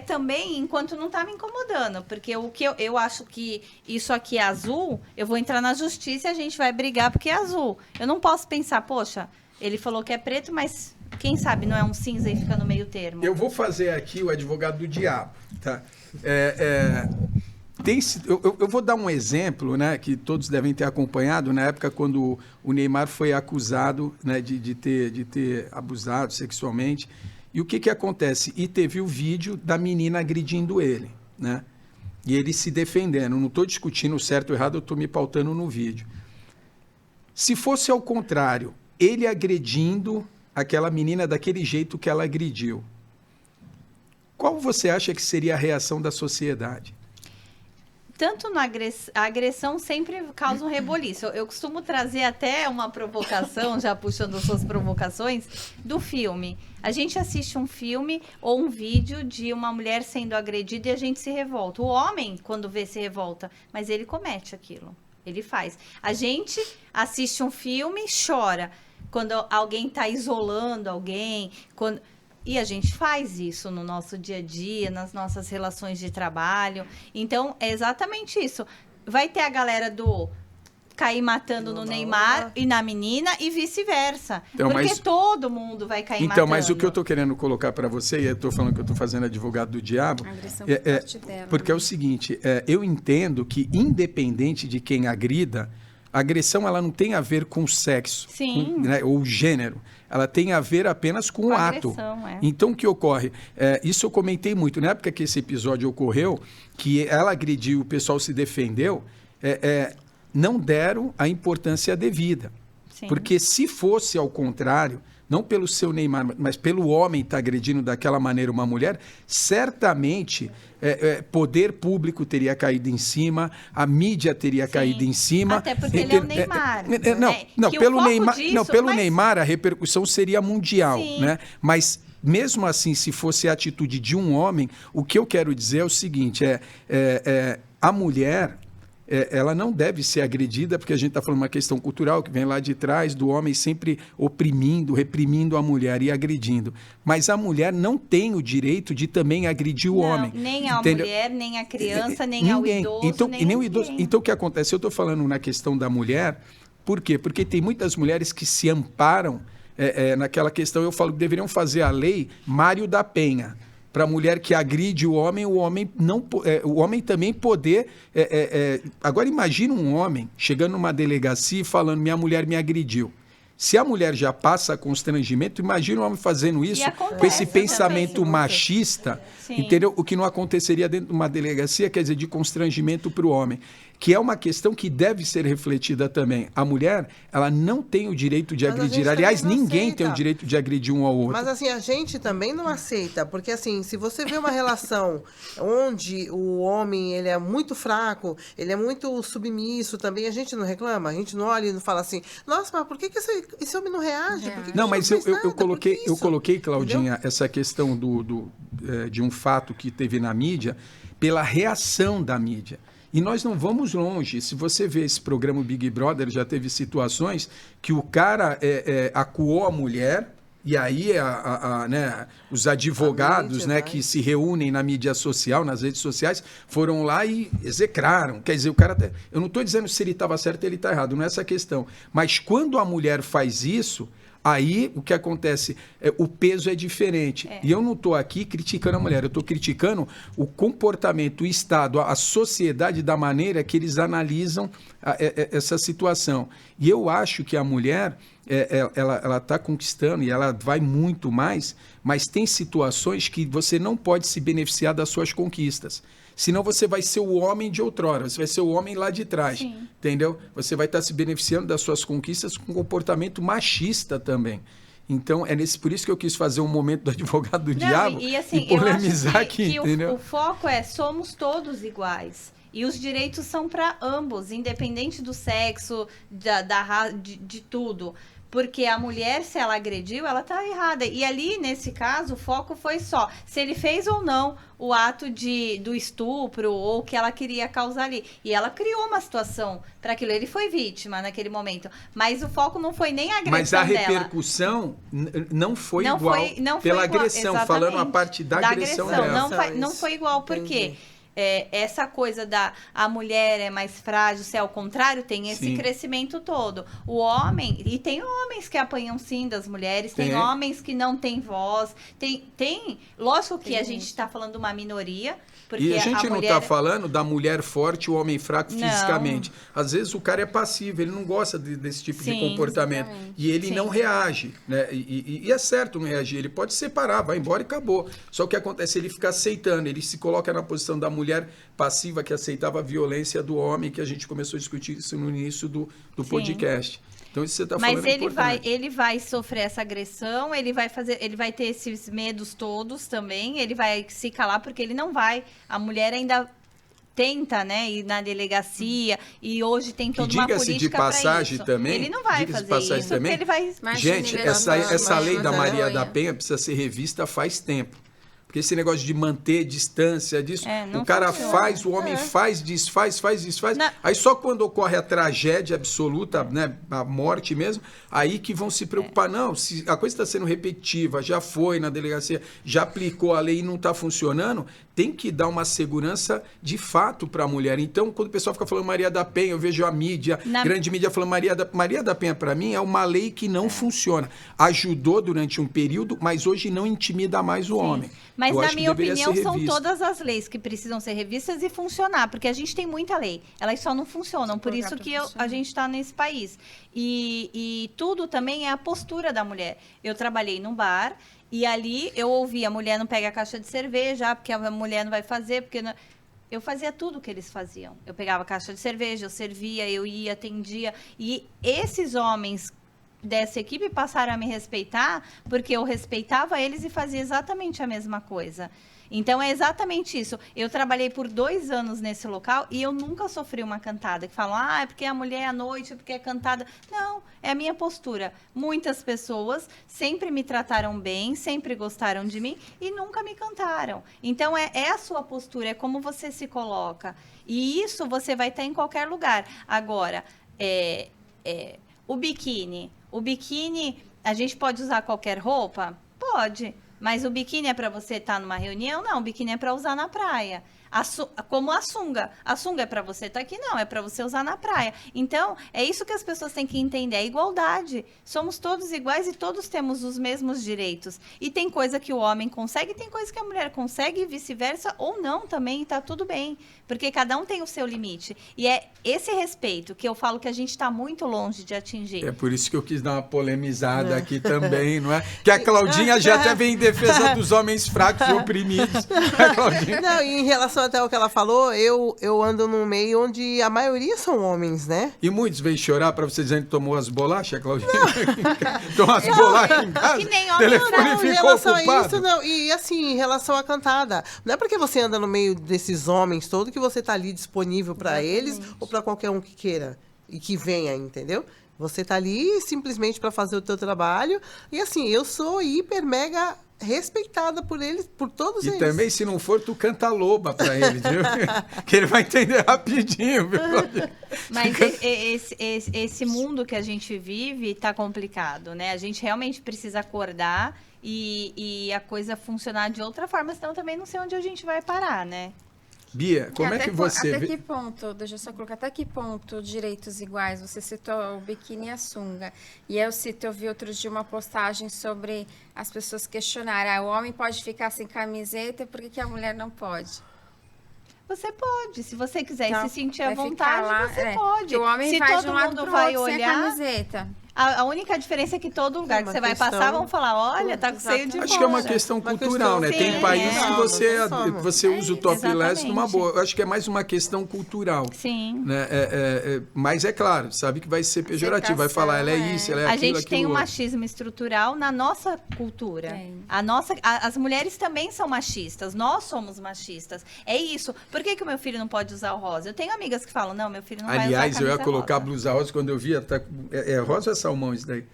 também enquanto não está me incomodando, porque o que eu acho que isso aqui é azul, eu vou entrar na justiça e a gente vai brigar porque é azul. Eu não posso pensar, poxa, ele falou que é preto, mas... Quem sabe não é um cinza e fica no meio termo. Eu vou fazer aqui o advogado do diabo, tá? Eu vou dar um exemplo, né, que todos devem ter acompanhado, na época quando o Neymar foi acusado, né, de ter abusado sexualmente. E o que acontece? E teve o vídeo da menina agredindo ele, né? E ele se defendendo. Não estou discutindo o certo ou errado, eu estou me pautando no vídeo. Se fosse ao contrário, ele agredindo aquela menina daquele jeito que ela agrediu, qual você acha que seria a reação da sociedade? tanto na a agressão sempre causa um reboliço. Eu costumo trazer até uma provocação, já puxando suas provocações, do filme. A gente assiste um filme ou um vídeo de uma mulher sendo agredida e a gente se revolta. O homem, quando vê, se revolta, mas ele comete aquilo. Ele faz. A gente assiste um filme e chora quando alguém está isolando alguém, e a gente faz isso no nosso dia a dia, nas nossas relações de trabalho. Então, é exatamente isso. Vai ter a galera do cair matando no Neymar e na menina e vice-versa. Então, porque todo mundo vai cair matando. Então, mas o que eu estou querendo colocar para você, e eu estou falando que eu estou fazendo advogado do diabo, A agressão forte dela, porque é o seguinte, eu entendo que independente de quem agrida, a agressão ela não tem a ver com sexo, Sim. Né, ou gênero. Ela tem a ver apenas com o ato. Então, o que ocorre? Isso eu comentei muito. Na época que esse episódio ocorreu, que ela agrediu, o pessoal se defendeu, não deram a importância devida. Sim. Porque se fosse ao contrário, não pelo seu Neymar, mas pelo homem estar agredindo daquela maneira uma mulher, certamente poder público teria caído em cima, a mídia teria caído em cima. Até porque ele é o Neymar. Pelo Neymar a repercussão seria mundial, né? Mas mesmo assim, se fosse a atitude de um homem, o que eu quero dizer é o seguinte, a mulher... ela não deve ser agredida, porque a gente está falando uma questão cultural que vem lá de trás, do homem sempre oprimindo, reprimindo a mulher e agredindo. Mas a mulher não tem o direito de também agredir o homem. Nem a mulher, nem a criança, nem ao idoso, nem o idoso. Então, o que acontece? Eu estou falando na questão da mulher, por quê? Porque tem muitas mulheres que se amparam naquela questão, eu falo que deveriam fazer a lei Mário da Penha, para a mulher que agride o homem não, o homem também poder... Agora, imagina um homem chegando numa delegacia e falando, minha mulher me agrediu. Se a mulher já passa constrangimento, imagina um homem fazendo isso com esse pensamento machista, entendeu? O que não aconteceria dentro de uma delegacia, quer dizer, de constrangimento para o homem. Que é uma questão que deve ser refletida também. A mulher, ela não tem o direito de agredir. Aliás, ninguém tem o direito de agredir um ao outro. Mas assim, a gente também não aceita, porque assim, se você vê uma relação onde o homem ele é muito fraco, ele é muito submisso também, a gente não reclama, a gente não olha e não fala assim, nossa, mas por que esse homem não reage? Não, mas eu coloquei, Claudinha, entendeu? Essa questão de um fato que teve na mídia, pela reação da mídia. E nós não vamos longe. Se você vê esse programa Big Brother, já teve situações que o cara acuou a mulher, e aí né, os advogados né, que se reúnem na mídia social, nas redes sociais, foram lá e execraram. Quer dizer, o cara... Eu não estou dizendo se ele estava certo ou ele está errado, não é essa a questão. Mas quando a mulher faz isso... Aí, o que acontece? O peso é diferente. E eu não estou aqui criticando a mulher, eu estou criticando o comportamento, o Estado, a sociedade, da maneira que eles analisam essa situação. E eu acho que a mulher, ela está conquistando e ela vai muito mais, mas tem situações que você não pode se beneficiar das suas conquistas. Senão você vai ser o homem de outrora, você vai ser o homem lá de trás, entendeu? Você vai estar se beneficiando das suas conquistas com comportamento machista também. Então, por isso que eu quis fazer um momento do advogado do diabo e polemizar eu acho aqui, que entendeu? O foco somos todos iguais. E os direitos são para ambos, independente do sexo, de tudo. Porque a mulher, se ela agrediu, ela tá errada. E ali, nesse caso, o foco foi só se ele fez ou não o ato do estupro ou que ela queria causar ali. E ela criou uma situação para aquilo. Ele foi vítima naquele momento. Mas o foco não foi nem a agressão dela. Mas a repercussão não foi igual pela agressão. Exatamente. Falando a parte da agressão dela. Não foi igual, por quê? Essa coisa a mulher é mais frágil, se é ao contrário, tem esse crescimento todo. O homem, e tem homens que apanham sim das mulheres, tem homens que não têm voz, lógico que a gente está falando de uma minoria, porque e a gente não está falando da mulher forte e o homem fraco fisicamente. Às vezes o cara é passivo, ele não gosta desse tipo de comportamento. Exatamente. E ele não reage. Né? E é certo não reagir, ele pode separar, vai embora e acabou. Só que o que acontece, ele fica aceitando, ele se coloca na posição da mulher passiva que aceitava a violência do homem, que a gente começou a discutir isso no início do podcast. Então, isso você está falando Mas ele vai sofrer essa agressão, ele vai ter esses medos todos também, ele vai se calar porque ele não vai. A mulher ainda tenta, né, ir na delegacia e hoje tem toda uma política de passagem isso. também, Ele não vai fazer isso, também, porque ele vai... Gente, essa lei da Maria da Penha precisa ser revista faz tempo. Porque esse negócio de manter distância disso, o cara faz, o homem faz, desfaz, desfaz. Aí só quando ocorre a tragédia absoluta, né, a morte mesmo, aí que vão se preocupar. Não, se a coisa está sendo repetitiva, já foi na delegacia, já aplicou a lei e não está funcionando, tem que dar uma segurança de fato para a mulher. Então, quando o pessoal fica falando Maria da Penha, eu vejo a mídia, grande mídia falando Maria da Penha, para mim, é uma lei que não funciona. Ajudou durante um período, mas hoje não intimida mais o homem. Mas, na minha opinião, são todas as leis que precisam ser revistas e funcionar, porque a gente tem muita lei. Elas só não funcionam, por isso que a gente está nesse país. E tudo também é a postura da mulher. Eu trabalhei num bar e ali eu ouvi, a mulher não pega a caixa de cerveja, porque a mulher não vai fazer, porque... Não... Eu fazia tudo o que eles faziam. Eu pegava a caixa de cerveja, eu servia, eu ia, atendia. E esses homens dessa equipe passaram a me respeitar porque eu respeitava eles e fazia exatamente a mesma coisa. Então, é exatamente isso. Eu trabalhei por 2 anos nesse local e eu nunca sofri uma cantada. Que falam, é porque a mulher à noite, é porque é cantada. Não, é a minha postura. Muitas pessoas sempre me trataram bem, sempre gostaram de mim e nunca me cantaram. Então, é a sua postura, é como você se coloca. E isso você vai ter em qualquer lugar. Agora, o biquíni. O biquíni, a gente pode usar qualquer roupa? Pode. Mas o biquíni é para você estar numa reunião? Não, o biquíni é para usar na praia. Como a sunga. A sunga é para você estar aqui? Não, é para você usar na praia. Então, é isso que as pessoas têm que entender, é igualdade. Somos todos iguais e todos temos os mesmos direitos. E tem coisa que o homem consegue, tem coisa que a mulher consegue e vice-versa, ou não também, e tá tudo bem. Porque cada um tem o seu limite. E é esse respeito que eu falo que a gente está muito longe de atingir. É por isso que eu quis dar uma polemizada aqui também, não é? Que a Claudinha já até vem em defesa dos homens fracos e oprimidos. A Claudinha... Não, e em relação até ao que ela falou, eu ando num meio onde a maioria são homens, né? E muitos vêm chorar para você dizendo que tomou as bolachas, Claudinha? Tomou as bolachas em casa? Que nem homem telefone ficou em relação ocupado. A isso, não. E assim, em relação à cantada, não é porque você anda no meio desses homens todos que você tá ali disponível para eles ou para qualquer um que queira e que venha, entendeu? Você tá ali simplesmente para fazer o teu trabalho e assim, eu sou hiper mega respeitada por eles, por todos eles. E também, se não for, tu canta loba para ele, viu? Que ele vai entender rapidinho, viu? Mas esse mundo que a gente vive tá complicado, né? A gente realmente precisa acordar e a coisa funcionar de outra forma, senão também não sei onde a gente vai parar, né? Bia, como é que você... Até que ponto, deixa eu só colocar, até que ponto direitos iguais? Você citou o biquíni e a sunga. E eu vi outro dia uma postagem sobre as pessoas questionarem, o homem pode ficar sem camiseta, por que a mulher não pode? Você pode, se você quiser Então, se sentir à vai ficar vontade, lá, você pode. O homem se vai todo de um lado mundo pro vai outro sem a olhar, camiseta. a única diferença é que todo lugar que você vai passar vão falar, olha, tá com seio de Acho que é uma questão cultural, né? Tem países que você usa o topless numa boa. Eu acho que é mais uma questão cultural. Sim. Né? Mas é claro, sabe que vai ser pejorativo. Vai falar, ela é isso, ela é aquilo, a gente tem um machismo estrutural na nossa cultura. As mulheres também são machistas. Nós somos machistas. É isso. Por que o meu filho não pode usar o rosa? Eu tenho amigas que falam, não, meu filho não vai usar Aliás, eu ia camisa colocar a rosa. blusa rosa quando eu via. É rosa ou é salmão isso daí?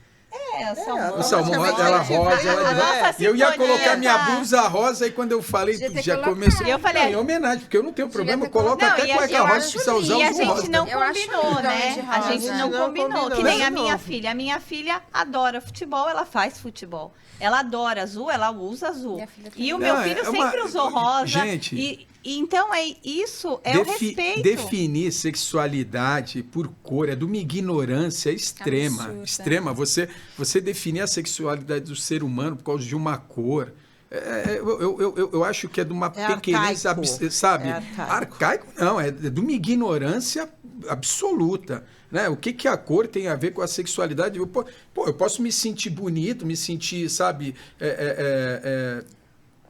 Salmão. O salmão, ela rosa. E eu ia colocar minha blusa rosa e quando eu falei, já comecei. Eu falei, em homenagem, porque eu não tenho problema, eu coloco até cueca rosa se precisar usar E a os gente rosa. não combinou, né? A gente não combinou. Que nem a minha Não. filha. A minha filha adora futebol, ela faz futebol. Ela adora azul, ela usa azul. E o meu filho sempre usou rosa. Gente... E então, isso é o respeito. Definir sexualidade por cor é de uma ignorância extrema. Absurda. Extrema. Você definir a sexualidade do ser humano por causa de uma cor. Eu acho que é de uma pequenez, sabe? Arcaico não, é de uma ignorância absoluta. Né? O que a cor tem a ver com a sexualidade? Eu posso me sentir bonito, me sentir, sabe...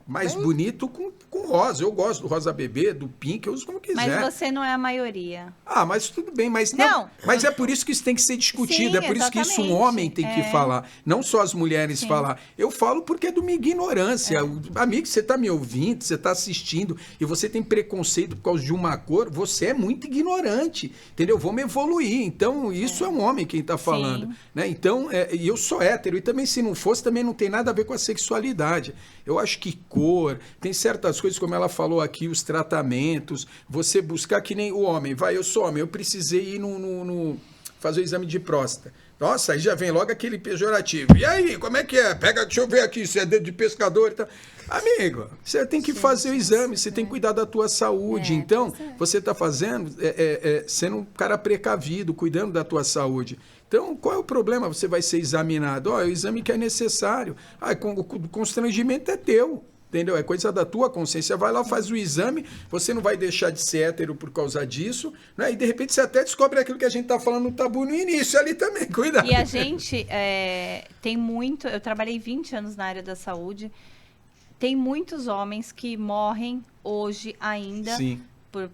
mais bonito com rosa. Eu gosto do rosa bebê, do pink, eu uso como quiser. Mas você não é a maioria. Ah, mas tudo bem, mas não. Mas é por isso que isso tem que ser discutido, Sim, é por isso que isso um exatamente. homem tem que falar, não só as mulheres falar. Eu falo porque é de uma ignorância. Amigo, você está me ouvindo, você está assistindo e você tem preconceito por causa de uma cor, você é muito ignorante, entendeu? Vamos evoluir. Então, isso é um homem quem está falando, né? Então, e eu sou hétero e também se não fosse, também não tem nada a ver com a sexualidade. Eu acho que cor, tem certas coisas, como ela falou aqui, os tratamentos, você buscar que nem o homem. Vai, eu sou homem, eu precisei ir fazer o exame de próstata. Nossa, aí já vem logo aquele pejorativo. E aí, como é que é? Deixa eu ver aqui, se é dedo de pescador e tal. Amigo, você tem que fazer o exame, você tem que cuidar da tua saúde. Então, você está fazendo, sendo um cara precavido, cuidando da tua saúde. Então, qual é o problema? Você vai ser examinado. É o exame que é necessário. O constrangimento é teu. Entendeu? É coisa da tua consciência. Vai lá, faz o exame, você não vai deixar de ser hétero por causa disso, né? E de repente você até descobre aquilo que a gente tá falando no tabu no início ali também, cuidado. E a gente tem muito... Eu trabalhei 20 anos na área da saúde. Tem muitos homens que morrem hoje ainda por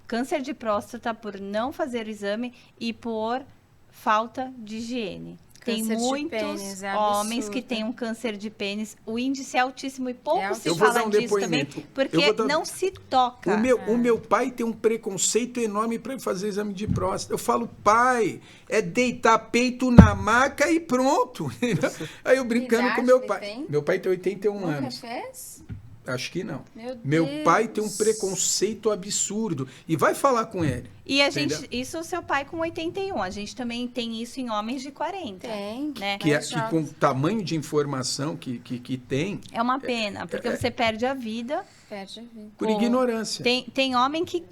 câncer de próstata, por não fazer o exame e por falta de higiene. Tem muitos homens que têm um câncer de pênis. O índice é altíssimo e pouco se fala disso também, porque não se toca. O meu pai tem um preconceito enorme para fazer exame de próstata. Eu falo, pai, é deitar peito na maca e pronto. Aí eu brincando com meu pai. Meu pai tem 81 anos. Nunca fez? Acho que não. Meu pai tem um preconceito absurdo. E vai falar com ele. E a gente, isso o seu pai com 81. A gente também tem isso em homens de 40. Tem. Né? Que com o tamanho de informação que tem. É uma pena, porque você perde a vida. Perde a vida. Por ignorância. Tem homem que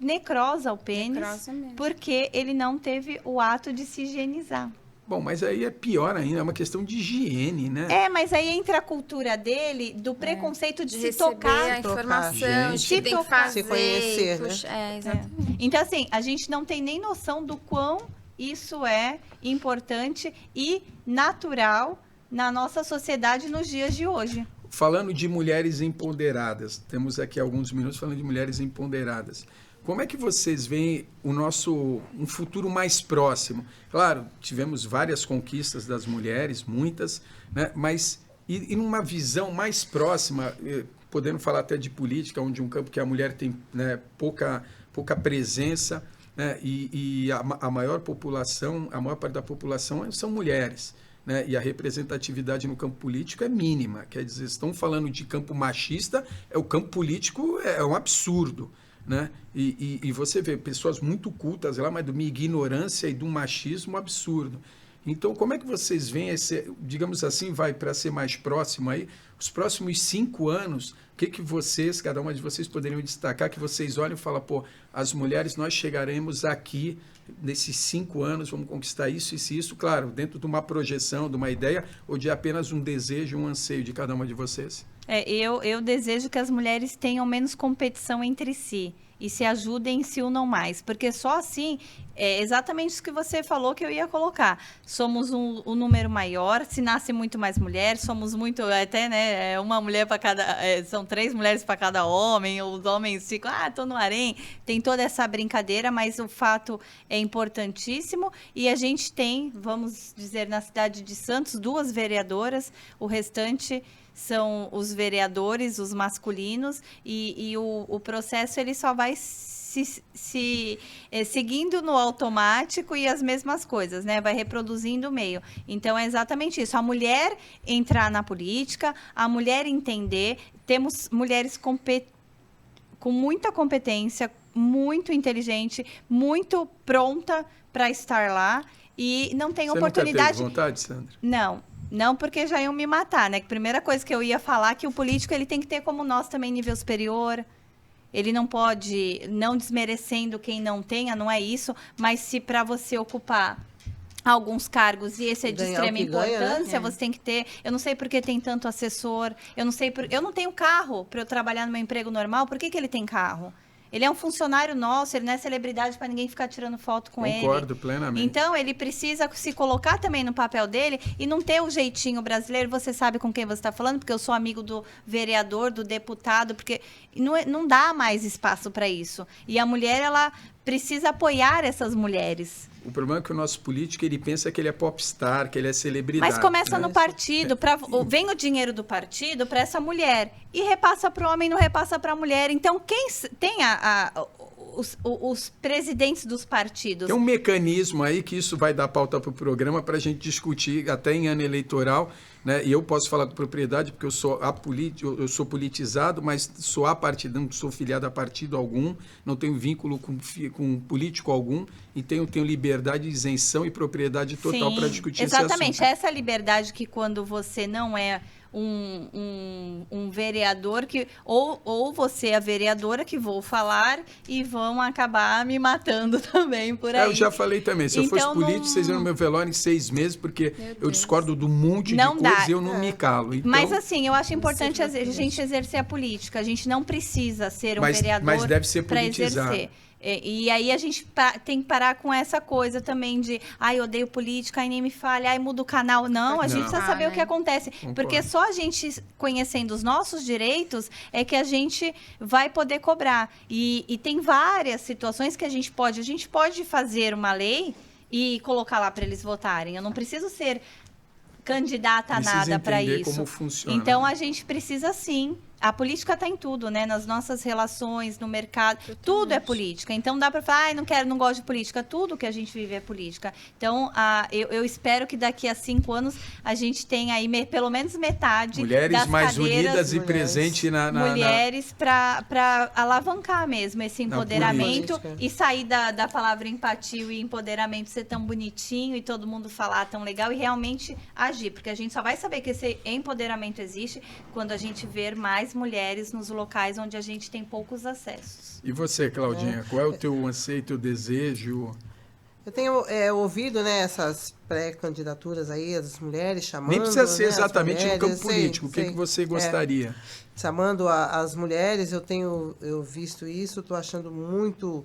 necrosa o pênis Mesmo. porque ele não teve o ato de se higienizar. Bom, mas aí é pior ainda, é uma questão de higiene, né? Mas aí entra a cultura dele do preconceito de se receber tocar. a informação, Gente. de tem que fazer, se conhecer, né? Exatamente. Então, assim, a gente não tem nem noção do quão isso é importante e natural na nossa sociedade nos dias de hoje. Falando de mulheres empoderadas, temos aqui alguns minutos falando de mulheres empoderadas. Como é que vocês veem um futuro mais próximo? Claro, tivemos várias conquistas das mulheres, muitas, né? Mas e numa visão mais próxima, podendo falar até de política, onde um campo que a mulher tem, né, pouca presença, né? E a maior parte da população são mulheres. Né? E a representatividade no campo político é mínima. Quer dizer, estão falando de campo machista, o campo político é um absurdo. Né? E você vê pessoas muito cultas lá, mas de uma ignorância e de um machismo absurdo. Então, como é que vocês veem digamos assim, vai para ser mais próximo aí, os próximos 5 anos, o que vocês, cada uma de vocês poderiam destacar, que vocês olham e falam, pô, as mulheres, nós chegaremos aqui, nesses 5 anos, vamos conquistar isso, claro, dentro de uma projeção, de uma ideia, ou de apenas um desejo, um anseio de cada uma de vocês? Eu desejo que as mulheres tenham menos competição entre si e se ajudem e se unam mais, porque só assim, é exatamente isso que você falou que eu ia colocar. Somos um número maior, se nasce muito mais mulheres, somos muito, até, né, uma mulher para cada, são 3 mulheres para cada homem, os homens ficam, tô no harém, tem toda essa brincadeira, mas o fato é importantíssimo e a gente tem, vamos dizer, na cidade de Santos, 2 vereadoras, o restante são os vereadores, os masculinos, e o processo ele só vai seguindo no automático e as mesmas coisas, né? Vai reproduzindo o meio. Então, é exatamente isso. A mulher entrar na política, a mulher entender. Temos mulheres com muita competência, muito inteligente, muito pronta para estar lá e não tem oportunidade. Você nunca teve vontade, Sandra? Não, porque já iam me matar, né? A primeira coisa que eu ia falar é que o político ele tem que ter como nós também nível superior. Ele não pode, não desmerecendo quem não tenha, não é isso. Mas se para você ocupar alguns cargos e esse é de extrema importância, você tem que ter. Eu não sei por que tem tanto assessor. Eu não tenho carro para eu trabalhar no meu emprego normal. Por que ele tem carro? Ele é um funcionário nosso, ele não é celebridade para ninguém ficar tirando foto com ele. Concordo plenamente. Então, ele precisa se colocar também no papel dele e não ter o jeitinho brasileiro. Você sabe com quem você está falando, porque eu sou amigo do vereador, do deputado, porque não dá mais espaço para isso. E a mulher, ela precisa apoiar essas mulheres. O problema é que o nosso político, ele pensa que ele é popstar, que ele é celebridade. Mas começa né? no partido, vem o dinheiro do partido para essa mulher e repassa para o homem, não repassa para a mulher. Então, quem tem os presidentes dos partidos? Tem um mecanismo aí que isso vai dar pauta para o programa para a gente discutir até em ano eleitoral, né? E eu posso falar com propriedade porque eu sou politizado, mas sou apartidário, não sou filiado a partido algum, não tenho vínculo com político algum e tenho liberdade, isenção e propriedade total para discutir esse assunto. Exatamente, essa liberdade que quando você não é um vereador que ou você é a vereadora que vou falar e vão acabar me matando também por aí. Eu já falei também, se eu fosse político, vocês iam no meu velório em 6 meses, porque eu discordo de um monte de coisas e eu não me calo. Então, mas assim, eu acho importante a gente exercer a política. A gente não precisa ser um vereador mas deve ser para politizado. exercer. E aí a gente tem que parar com essa coisa também de eu odeio política, aí nem me fale, muda o canal. Não, a gente precisa saber o que acontece. Concordo. Porque só a gente conhecendo os nossos direitos é que a gente vai poder cobrar. E tem várias situações que a gente pode fazer uma lei e colocar lá para eles votarem. Eu não preciso ser candidata a nada para isso. Como funciona, então a gente precisa sim. A política está em tudo, né? Nas nossas relações, no mercado, tudo é política. Então dá para falar, não gosto de política. Tudo que a gente vive é política. Então eu espero que daqui a 5 anos a gente tenha aí pelo menos metade mulheres das mais cadeiras, unidas e presentes mulheres para alavancar mesmo esse empoderamento política. E sair da palavra empatia e empoderamento ser tão bonitinho e todo mundo falar tão legal e realmente agir, porque a gente só vai saber que esse empoderamento existe quando a gente ver mais mulheres nos locais onde a gente tem poucos acessos. E você, Claudinha, qual é o teu anseio, teu desejo? Eu tenho ouvido, né, essas pré-candidaturas aí, as mulheres chamando... Nem precisa ser exatamente mulheres, no campo político. O que você gostaria? Chamando as mulheres, eu visto isso, estou achando muito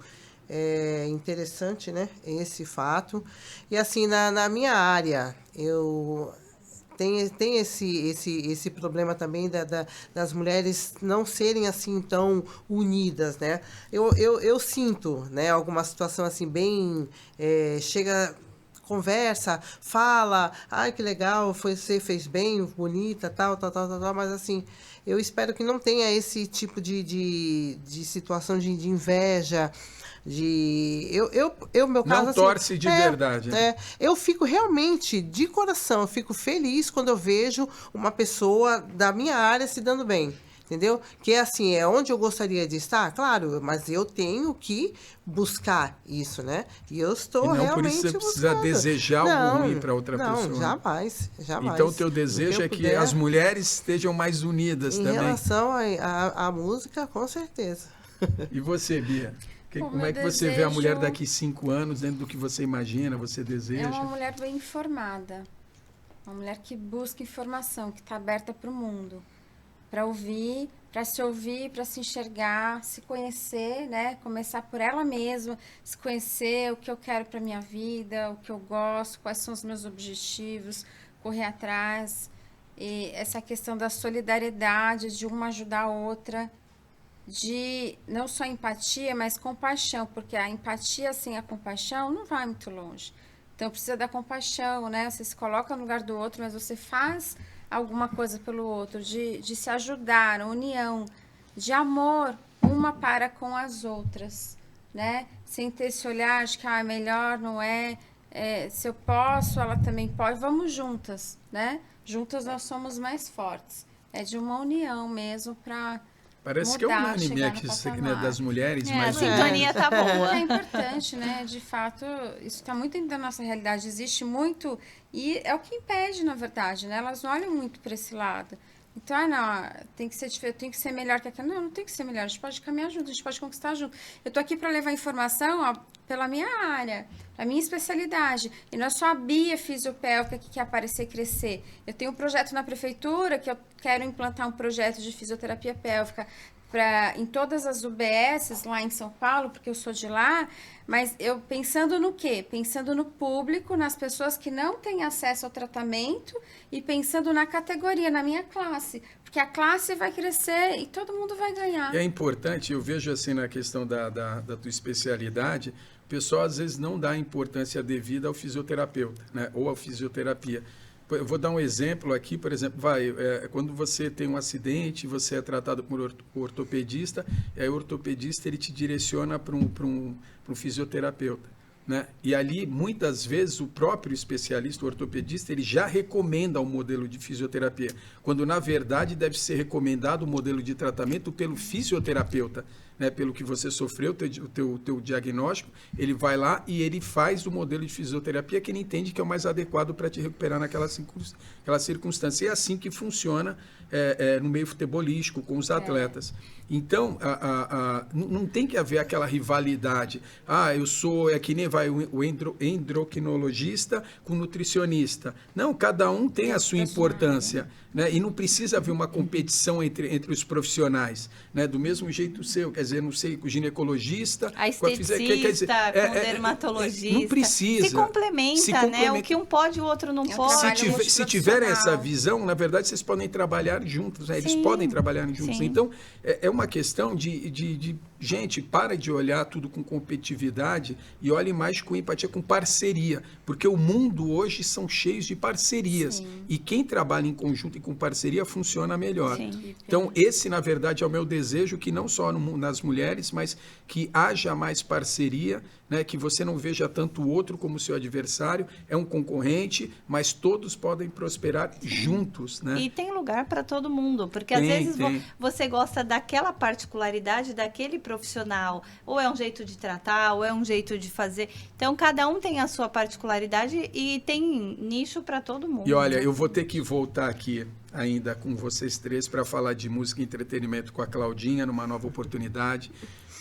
interessante, né, esse fato. E assim, na minha área, Tem esse problema também das mulheres não serem assim tão unidas, né? Eu sinto, né, alguma situação assim bem... chega, conversa, fala, que legal, você fez bem, bonita, tal, mas assim, eu espero que não tenha esse tipo de situação de inveja, meu caso, não assim, torce de verdade. Né? Eu fico realmente, de coração, eu fico feliz quando eu vejo uma pessoa da minha área se dando bem, entendeu? Que é assim, é onde eu gostaria de estar, claro, mas eu tenho que buscar isso, né? E eu estou realmente por isso você precisa desejar algo ruim para outra pessoa. Não, jamais. Então, o teu desejo é que as mulheres estejam mais unidas também. Em relação à música, com certeza. E você, Bia? Como é que você vê a mulher daqui 5 anos, dentro do que você imagina, você deseja? É uma mulher bem informada. Uma mulher que busca informação, que está aberta para o mundo. Para ouvir, para se ouvir, para se enxergar, se conhecer, né? Começar por ela mesma, se conhecer, o que eu quero para minha vida, o que eu gosto, quais são os meus objetivos, correr atrás. E essa questão da solidariedade, de uma ajudar a outra, de não só empatia, mas compaixão, porque a empatia sem a compaixão não vai muito longe. Então, precisa da compaixão, né? Você se coloca no lugar do outro, mas você faz alguma coisa pelo outro, de se ajudar, união, de amor, uma para com as outras, né? Sem ter esse olhar de que melhor não se eu posso, ela também pode, vamos juntas, né? Juntas nós somos mais fortes. É de uma união mesmo para... Parece que é unânime aqui, né, das mulheres. Mas a sintonia tá boa. É importante, né? De fato, isso está muito dentro da nossa realidade. Existe muito... E é o que impede, na verdade, né? Elas não olham muito para esse lado. Então, não, tem que ser diferente, tem que ser melhor que aquela. Não tem que ser melhor. A gente pode caminhar junto, a gente pode conquistar junto. Eu estou aqui para levar informação pela minha área, a minha especialidade. E não é só a Bia fisiopélvica que quer aparecer e crescer. Eu tenho um projeto na prefeitura que eu quero implantar um projeto de fisioterapia pélvica. em todas as UBSs lá em São Paulo, porque eu sou de lá, mas eu pensando no quê? Pensando no público, nas pessoas que não têm acesso ao tratamento e pensando na categoria, na minha classe, porque a classe vai crescer e todo mundo vai ganhar. E é importante, eu vejo assim na questão da tua especialidade, o pessoal às vezes não dá importância devida ao fisioterapeuta, né? Ou à fisioterapia. Eu vou dar um exemplo aqui, por exemplo, quando você tem um acidente, você é tratado por ortopedista, e aí o ortopedista ele te direciona para um fisioterapeuta, né? E ali, muitas vezes, o próprio especialista, o ortopedista, ele já recomenda um modelo de fisioterapia, quando, na verdade, deve ser recomendado o modelo de tratamento pelo fisioterapeuta, né? Pelo que você sofreu, o teu diagnóstico, ele vai lá e ele faz o modelo de fisioterapia que ele entende que é o mais adequado para te recuperar naquela circunstância. E é assim que funciona no meio futebolístico, com os atletas. Então, não tem que haver aquela rivalidade. É que nem vai o endocrinologista com o nutricionista. Não, cada um tem a sua importância, né? E não precisa haver uma competição entre os profissionais, né? Do mesmo jeito seu, quer dizer, não sei, com o ginecologista... A esteticista, com o dermatologista. Não precisa. Se complementa, né? O que um pode, o outro não pode. Se tiverem essa visão, na verdade, vocês podem trabalhar juntos, né? Eles podem trabalhar juntos. Sim. Então, é uma questão de gente, para de olhar tudo com competitividade e olhe mais com empatia, com parceria, porque o mundo hoje são cheios de parcerias. Sim. E quem trabalha em conjunto e com parceria funciona melhor. Sim. Então, esse, na verdade, é o meu desejo, que não só nas mulheres, mas que haja mais parceria, né? Que você não veja tanto o outro como seu adversário, é um concorrente, mas todos podem prosperar juntos, né? E tem lugar para todo mundo, porque às vezes você gosta daquela particularidade daquele profissional, ou é um jeito de tratar, ou é um jeito de fazer. Então, cada um tem a sua particularidade e tem nicho para todo mundo. E olha, eu vou ter que voltar aqui ainda com vocês três para falar de música e entretenimento com a Claudinha, numa nova oportunidade.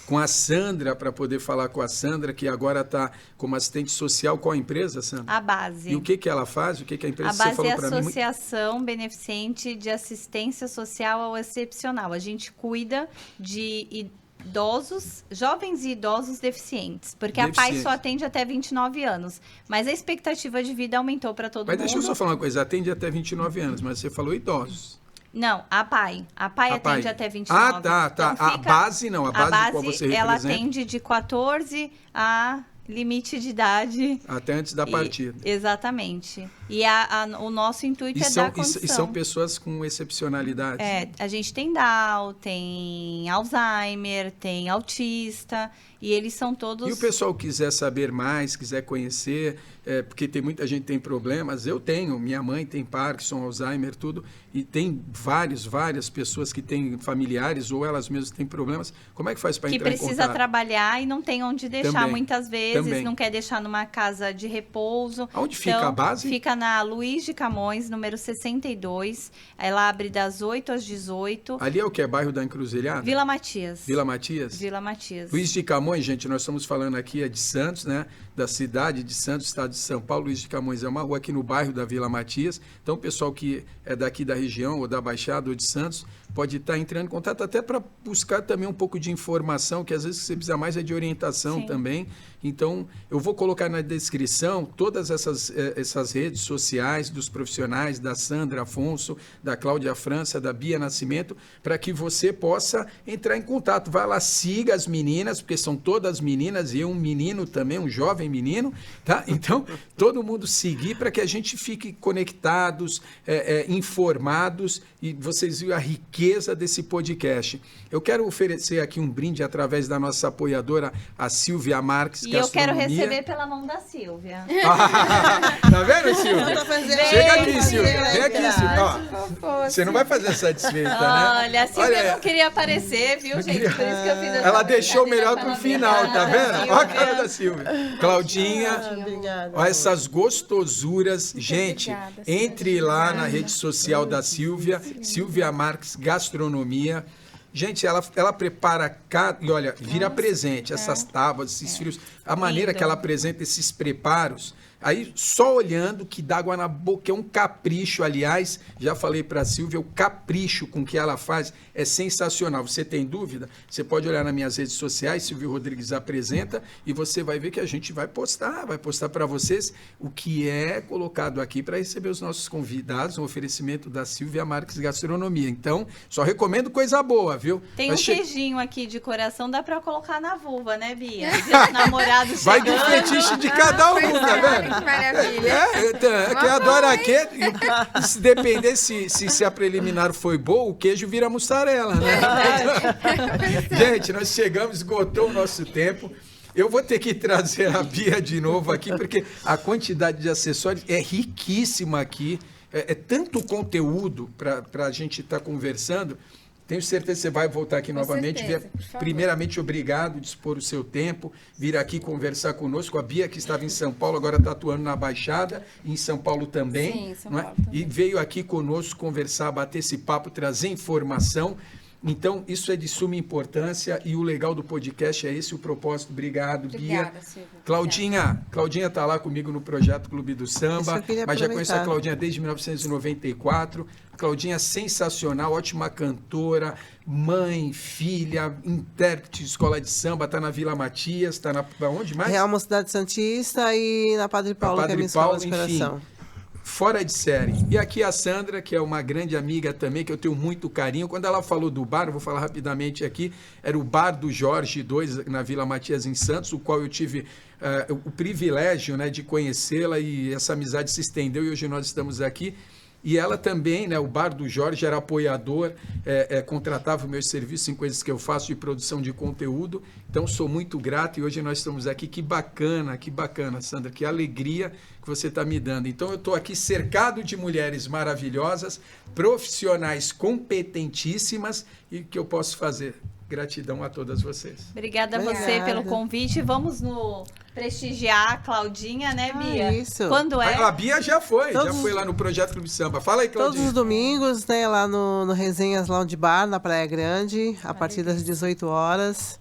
Com a Sandra, para poder falar com a Sandra, que agora está como assistente social. Qual a empresa, Sandra? A Base. E o que ela faz? O que a empresa você falou para mim? A Base é a Associação Beneficente de Assistência Social ao Excepcional. A gente cuida de idosos, jovens e idosos deficientes, porque a PAI só atende até 29 anos, mas a expectativa de vida aumentou para todo mundo. Mas deixa eu só falar uma coisa, atende até 29 anos, mas você falou idosos. Não, a PAI atende até 29. Tá. Então, a base não, a base qual você representa. Ela atende de 14 a limite de idade. Até antes da partida. Exatamente. E o nosso intuito é dar condição. E são pessoas com excepcionalidade. A gente tem Down, tem Alzheimer, tem autista, e eles são todos... E o pessoal quiser saber mais, quiser conhecer, porque tem muita gente que tem problemas, eu tenho, minha mãe tem Parkinson, Alzheimer, tudo, e tem várias pessoas que têm familiares ou elas mesmas têm problemas. Como é que faz para entrar em contato? Que precisa trabalhar e não tem onde deixar muitas vezes, não quer deixar numa casa de repouso. Onde fica a base? Fica na Luiz de Camões, número 62. Ela abre das 8 às 18. Ali é o que? É bairro da Encruzilhada? Vila Matias. Vila Matias? Vila Matias. Luiz de Camões, gente, nós estamos falando aqui de Santos, né? Da cidade de Santos, estado de São Paulo. Luiz de Camões é uma rua aqui no bairro da Vila Matias. Então, o pessoal que é daqui da região, ou da Baixada, ou de Santos, pode estar entrando em contato até para buscar também um pouco de informação, que às vezes você precisa mais de orientação também. Então, eu vou colocar na descrição todas essas redes sociais dos profissionais, da Sandra Afonso, da Cláudia França, da Bia Nascimento, para que você possa entrar em contato. Vai lá, siga as meninas, porque são todas meninas, e eu um menino também, um jovem menino, tá? Então, todo mundo seguir para que a gente fique conectados, informados, e vocês viram a riqueza desse podcast. Eu quero oferecer aqui um brinde através da nossa apoiadora, a Silvia Marques, e eu quero receber pela mão da Silvia. Tá vendo, Silvia? Chega aqui, Silvia. Vem aqui, Silvia. Você não vai fazer satisfeita, né? Olha, a Silvia não queria aparecer, viu, gente? Por isso que eu fiz essa Ela deixou melhor pro final, tá vendo? Olha a cara da Silvia. Claudinha, olha essas gostosuras. Gente, entre lá na rede social da Silvia, Silvia Marques Gastronomia. Gente, ela prepara e olha, vira presente, essas tábuas, esses frios. A maneira Lindo. que ela apresenta esses preparos, aí só olhando que dá água na boca, é um capricho, aliás, já falei para a Silvia, o capricho com que ela faz é sensacional. Você tem dúvida? Você pode olhar nas minhas redes sociais, Silvio Rodrigues apresenta, e você vai ver que a gente vai postar para vocês o que é colocado aqui para receber os nossos convidados, um oferecimento da Silvia Marques Gastronomia. Então, só recomendo coisa boa, viu? Tem Mas um queijinho aqui de coração, dá pra colocar na vulva, né, Bia? Os namorados vai do chegando. fetiche de cada um, tá vendo? Que maravilha. Quem adora queijo, se depender se a preliminar foi boa, o queijo vira mussarela, né? Gente, nós chegamos, esgotou o nosso tempo. Eu vou ter que trazer a Bia de novo aqui, porque a quantidade de acessórios é riquíssima aqui. É tanto conteúdo para a gente estar conversando. Tenho certeza que você vai voltar aqui Com novamente. certeza, por favor. Primeiramente, obrigado de dispor o seu tempo, vir aqui conversar conosco. A Bia, que estava em São Paulo, agora está atuando na Baixada, e em São Paulo também. Sim, em São não é? Paulo também. E veio aqui conosco conversar, bater esse papo, trazer informação. Então, isso é de suma importância e o legal do podcast é esse o propósito. Obrigado, Bia. Obrigada, Silvia. Claudinha está lá comigo no projeto Clube do Isso Samba, eu queria mas já conheço a aproveitar. Claudinha desde 1994. A Claudinha é sensacional, ótima cantora, mãe, filha, intérprete de escola de samba, está na Vila Matias, está na onde mais? Real Mocidade Santista e na Padre Paulo, que é a Padre minha escola Paulo, de enfim. coração. Fora de série. E aqui a Sandra, que é uma grande amiga também, que eu tenho muito carinho. Quando ela falou do bar, eu vou falar rapidamente aqui, era o Bar do Jorge II, na Vila Matias, em Santos, o qual eu tive o privilégio, né, de conhecê-la, e essa amizade se estendeu e hoje nós estamos aqui. E ela também, né, o Bar do Jorge, era apoiador, contratava meus serviços em coisas que eu faço de produção de conteúdo. Então, sou muito grato e hoje nós estamos aqui. Que bacana, Sandra, que alegria que você está me dando. Então, eu estou aqui cercado de mulheres maravilhosas, profissionais competentíssimas, e o que eu posso fazer? Gratidão a todas vocês. Obrigada a você Obrigada. pelo convite. Vamos prestigiar a Claudinha, né, Bia? Isso. Quando é? A Bia já foi Todos- lá no Projeto Clube Samba. Fala aí, Todos Claudinha. os domingos, né, lá no Resenhas Lounge Bar, na Praia Grande, a partir das 18 horas.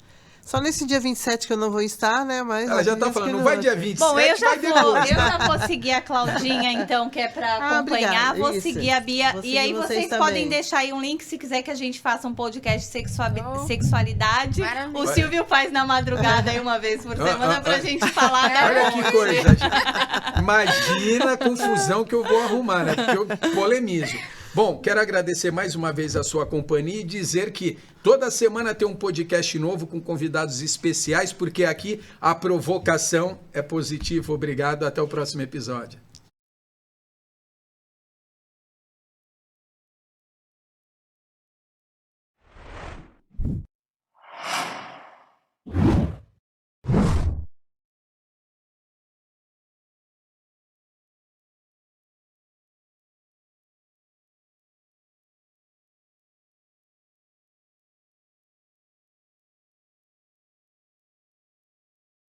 Só nesse dia 27 que eu não vou estar, né? Mas Ela já dias está que falando, não eu- vai dia 27, Bom, eu vai depois. já vou seguir a Claudinha, então, que é para acompanhar. obrigada. Vou Isso. seguir a Bia. Vou E aí seguir vocês vocês podem também. deixar aí um link se quiser que a gente faça um podcast de Oh. sexualidade. Maravilha. O Silvio faz na madrugada aí uma vez por semana pra gente falar da Olha ponte. que coisa, gente. Imagina a confusão que eu vou arrumar, né? Porque eu polemizo. Bom, quero agradecer mais uma vez a sua companhia e dizer que toda semana tem um podcast novo com convidados especiais, porque aqui a provocação é positiva. Obrigado, até o próximo episódio.